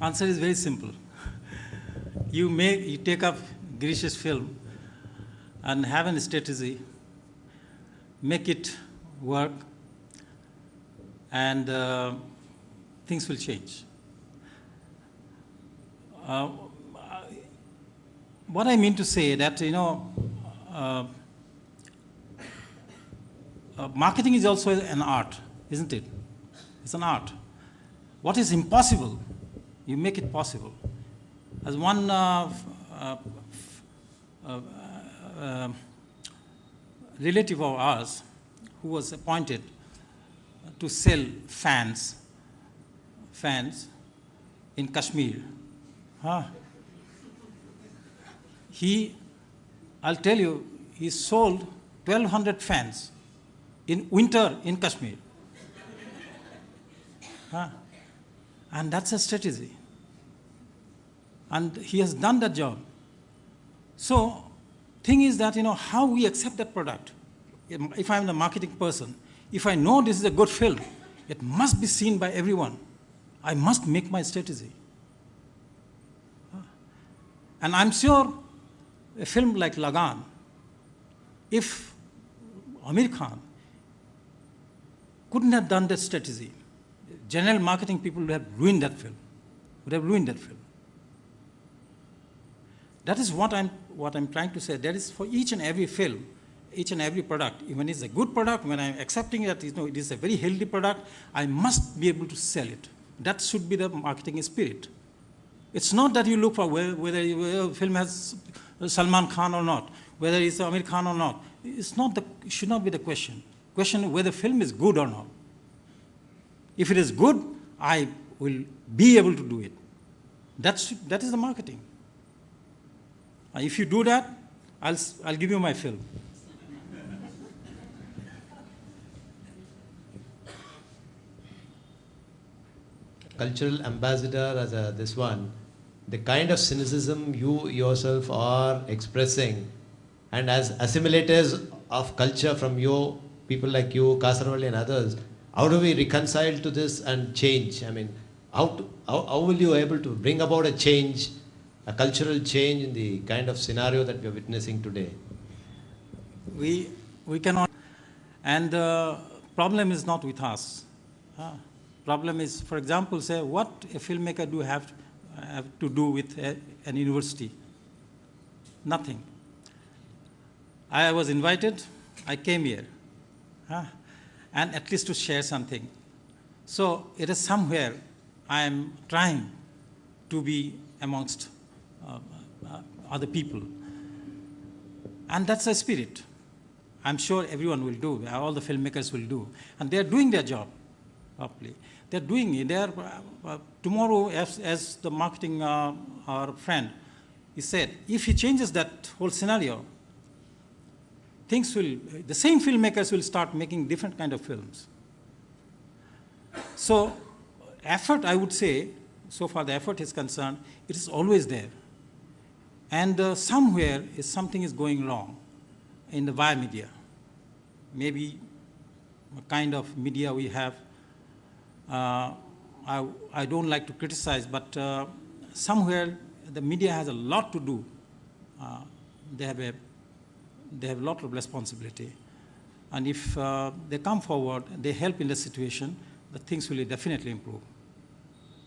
Answer is very simple. You take up Girish's film and have a strategy, make it work, and things will change. What I mean to say that, marketing is also an art, isn't it? It's an art. What is impossible, you make it possible. As one relative of ours who was appointed to sell fans in Kashmir. I'll tell you, he sold 1,200 fans in winter in Kashmir. And that's a strategy. And he has done that job. So, thing is that, how we accept that product. If I'm the marketing person, if I know this is a good film, it must be seen by everyone. I must make my strategy. And I'm sure a film like Lagan, if Amir Khan couldn't have done that strategy, general marketing people would have ruined that film. That is what I'm trying to say. That is for each and every film, each and every product. Even if it's a good product, when I'm accepting that it is a very healthy product, I must be able to sell it. That should be the marketing spirit. It's not that you look for whether a film has Salman Khan or not, whether it's Amir Khan or not. It should not be the question. Question whether the film is good or not. If it is good, I will be able to do it. That is the marketing. If you do that, I'll give you my film. Cultural ambassador as this one, the kind of cynicism you yourself are expressing, and as assimilators of culture from you, people like you, Khagaroloi and others, how do we reconcile to this and change? I mean, how will you able to bring about a change, a cultural change in the kind of scenario that we are witnessing today? We cannot, and the problem is not with us. Problem is, for example, say what a filmmaker do have to do with an university? Nothing. I was invited, I came here, and at least to share something. So it is somewhere I am trying to be amongst other people. And that's the spirit. I'm sure everyone will do, all the filmmakers will do. And they're doing their job properly. They're doing it. They're, tomorrow, as the marketing our friend, he said, if he changes that whole scenario, the same filmmakers will start making different kind of films. So effort, I would say, so far the effort is concerned, it is always there. And somewhere something is going wrong in the via media. Maybe a kind of media we have, I don't like to criticize, but somewhere the media has a lot to do. They have a lot of responsibility. And if they come forward, they help in the situation, the things will definitely improve.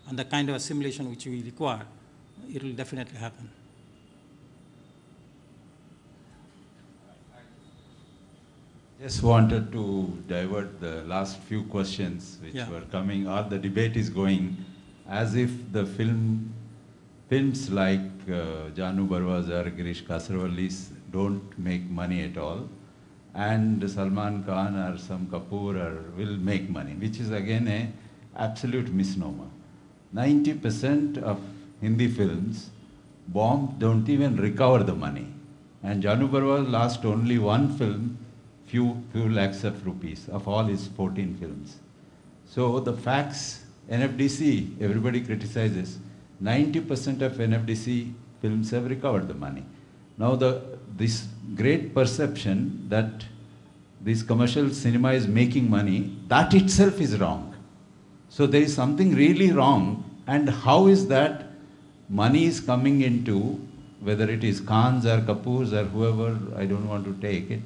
And the kind of assimilation which we require, it will definitely happen. Just wanted to divert the last few questions which were coming, or the debate is going, as if the films like Jahnu Barua's or Girish Kasarwalli's don't make money at all, and Salman Khan or some Kapoor will make money, which is again an absolute misnomer. 90% of Hindi films bomb, don't even recover the money. And Jahnu Barua lost only one film, few lakhs of rupees of all his 14 films. So the facts, NFDC, everybody criticizes, 90% of NFDC films have recovered the money. Now this great perception that this commercial cinema is making money, that itself is wrong. So there is something really wrong, and how is that money is coming into, whether it is Khan's or Kapoor's or whoever, I don't want to take it,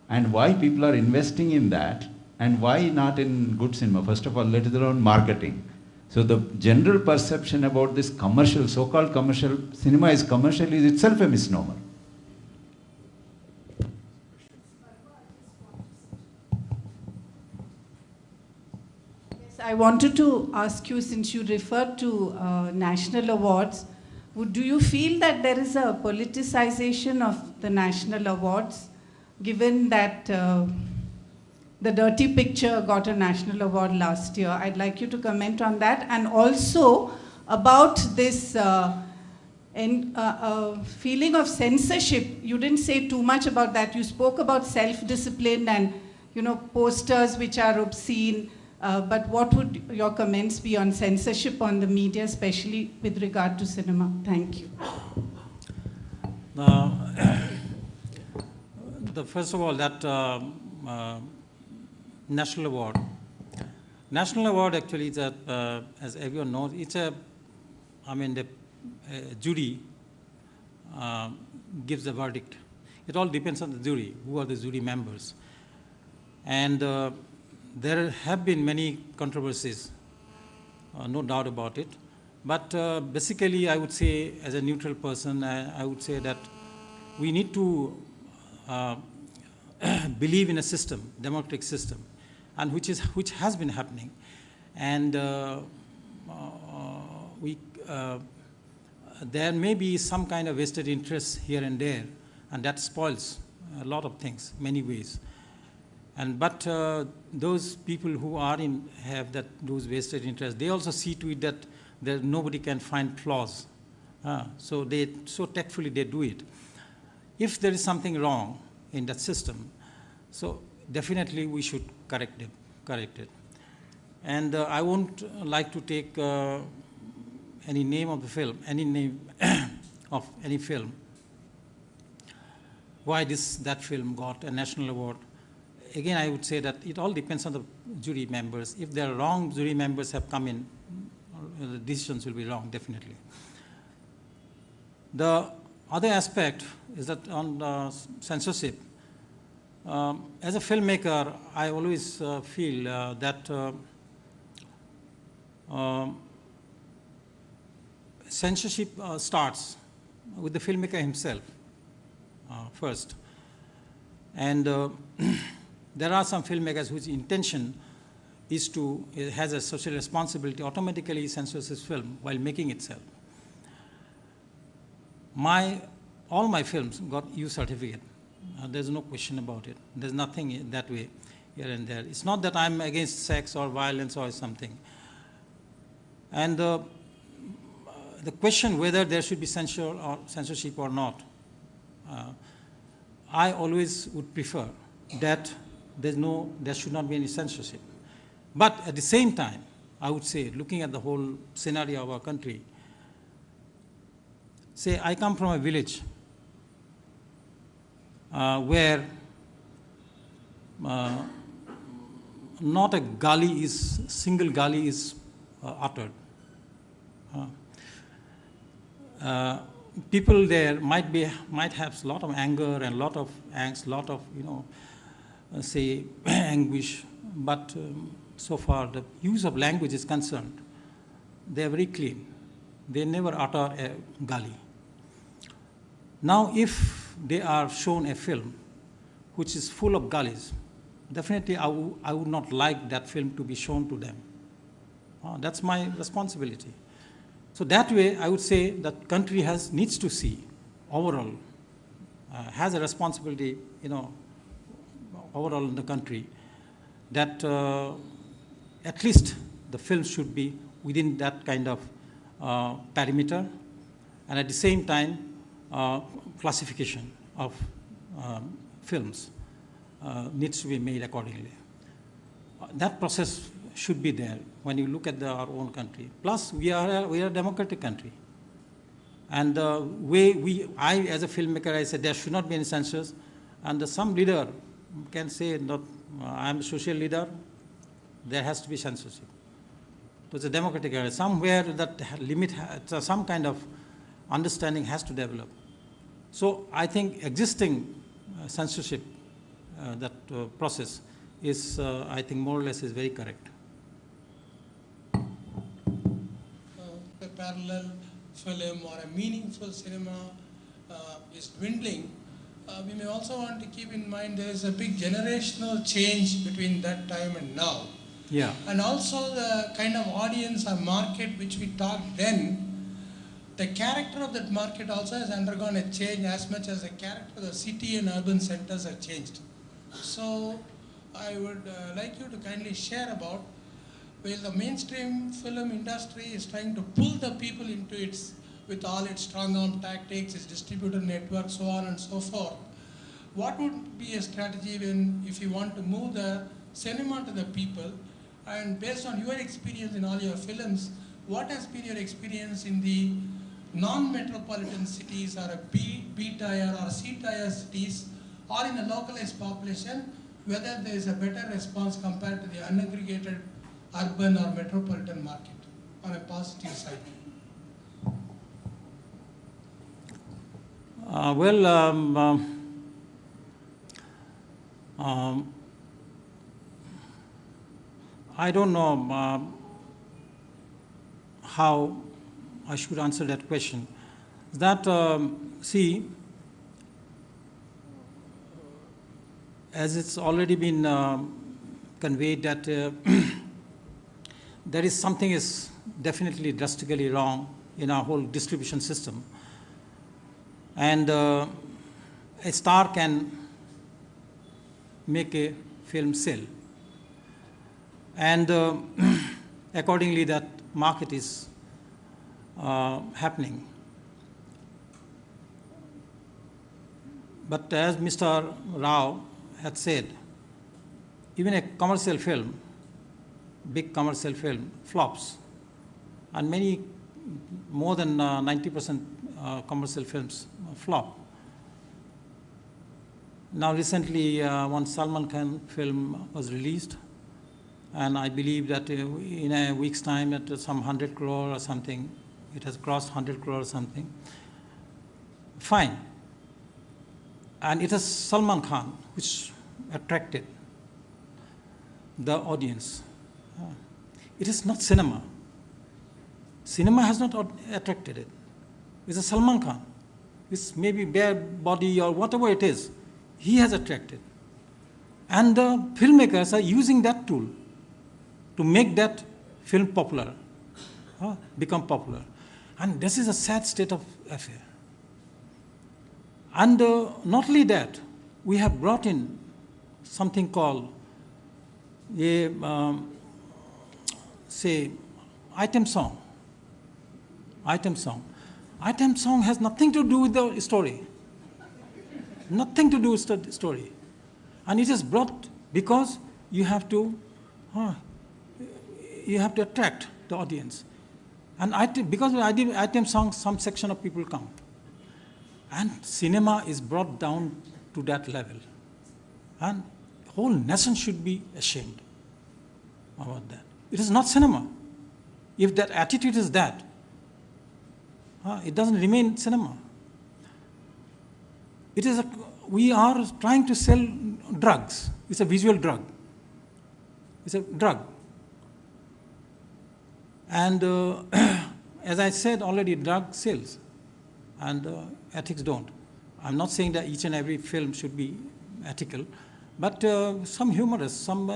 and why people are investing in that, and why not in good cinema? First of all, let alone marketing. So the general perception about this commercial, so-called commercial, cinema is commercial, is itself a misnomer. Yes, I wanted to ask you, since you referred to national awards, do you feel that there is a politicization of the national awards? given that The Dirty Picture got a national award last year. I'd like you to comment on that, and also about this feeling of censorship. You didn't say too much about that. You spoke about self-discipline and, you know, posters which are obscene. But what would your comments be on censorship on the media, especially with regard to cinema? Thank you. First of all, that National Award. National Award actually is as everyone knows, it's the jury gives the verdict. It all depends on the jury, who are the jury members. And there have been many controversies, no doubt about it. But basically, I would say, as a neutral person, I would say that we need to believe in a system, democratic system, and which has been happening. And there may be some kind of vested interest here and there, and that spoils a lot of things, many ways. But those people who have those vested interests, they also see to it that nobody can find flaws. So tactfully they do it. If there is something wrong in that system, so definitely we should correct it. And I won't like to take any name of the film, any name of any film, why that film got a national award. Again, I would say that it all depends on the jury members. If there are wrong jury members have come in, the decisions will be wrong, definitely. The other aspect is that on censorship, as a filmmaker, I always feel that censorship starts with the filmmaker himself first. And there are some filmmakers whose intention is has a social responsibility, automatically censors his film while making itself. All my films got U certificate. There's no question about it. There's nothing that way here and there. It's not that I'm against sex or violence or something. And the question whether there should be censorship or not, I always would prefer that there should not be any censorship. But at the same time, I would say, looking at the whole scenario of our country, say I come from a village where not a single gali is uttered. People there might have a lot of anger and a lot of angst, a lot of say anguish, but so far the use of language is concerned, they are very clean. They never utter a gali. Now, if they are shown a film which is full of galis, definitely I would not like that film to be shown to them. That's my responsibility. So that way, I would say that country needs to see overall, has a responsibility, overall in the country, that at least the film should be within that kind of parameter, and at the same time, classification of films needs to be made accordingly. That process should be there when you look at our own country. Plus, we are a democratic country. And the way I as a filmmaker, I said there should not be any censors. And some leader can say, I'm a social leader, there has to be censorship. So it's a democratic area. Somewhere that limit, some kind of understanding has to develop. So I think existing censorship, that process is, I think more or less is very correct. A parallel film or a meaningful cinema is dwindling. We may also want to keep in mind there is a big generational change between that time and now. Yeah. And also the kind of audience or market which we talked then the character of that market also has undergone a change as much as the character of the city and urban centers have changed. So I would like you to kindly share about, while the mainstream film industry is trying to pull the people into its, with all its strong arm tactics, its distributor network, so on and so forth, what would be a strategy if you want to move the cinema to the people? And based on your experience in all your films, what has been your experience in the non-metropolitan cities or a B-tier or C-tier cities, or in a localized population, whether there is a better response compared to the unaggregated urban or metropolitan market on a positive side? I don't know how I should answer that question. That, see, as it's already been conveyed that there is something is definitely drastically wrong in our whole distribution system. And a star can make a film sell. And accordingly, that market is happening. But as Mr. Rao had said, even a commercial film, big commercial film, flops. And many, more than 90% commercial films flop. Now recently, one Salman Khan film was released, and I believe that in a week's time at some 100 crore or something, it has crossed 100 crore or something. Fine. And it is Salman Khan which attracted the audience. It is not cinema. Cinema has not attracted it. It's a Salman Khan. It's maybe bare body or whatever it is. He has attracted. And the filmmakers are using that tool to make that film popular, become popular. And this is a sad state of affair. And not only that, we have brought in something called say, item song. Item song. Item song has nothing to do with the story. Nothing to do with the story. And it is brought because you have to attract the audience. And because of item song, some section of people come. And cinema is brought down to that level. And the whole nation should be ashamed about that. It is not cinema. If that attitude is that, it doesn't remain cinema. It is we are trying to sell drugs. It's a visual drug. It's a drug. And as I said already, drug sells, and ethics don't. I'm not saying that each and every film should be ethical, but some humorous, some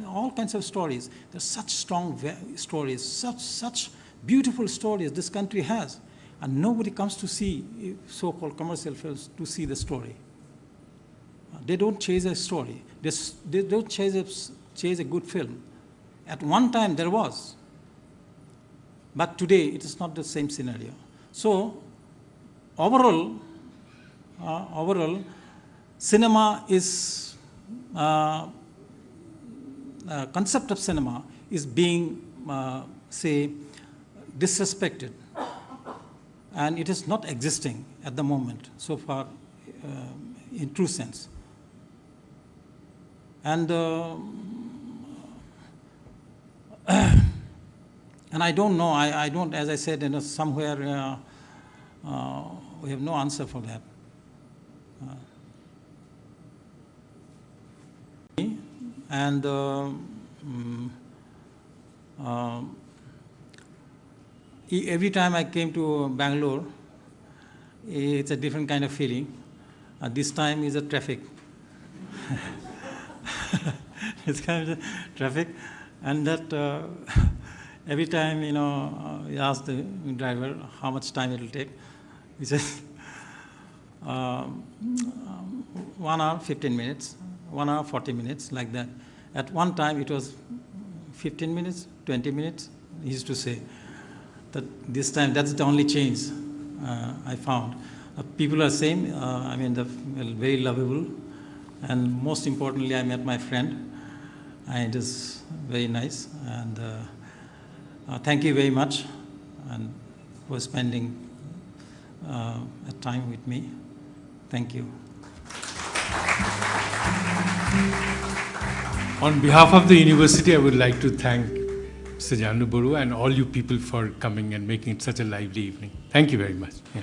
all kinds of stories. There's such strong stories, such beautiful stories this country has, and nobody comes to see so-called commercial films to see the story. They don't chase a story. They don't chase a good film. At one time there was, but today it is not the same scenario. So overall, cinema is concept of cinema is being disrespected, and it is not existing at the moment so far in true sense. And and I don't know. I don't, as I said, somewhere we have no answer for that. And every time I came to Bangalore, it's a different kind of feeling. This time is a traffic. It's kind of traffic, and that Every time, we ask the driver how much time it will take. He says, 1 hour, 15 minutes, 1 hour, 40 minutes, like that. At one time, it was 15 minutes, 20 minutes, he used to say. That this time, that's the only change I found. People are same, very lovable. And most importantly, I met my friend, and it is very nice. And thank you very much and for spending a time with me. Thank you. On behalf of the university, I would like to thank Mr. Jahnu Barua and all you people for coming and making it such a lively evening. Thank you very much. Yeah.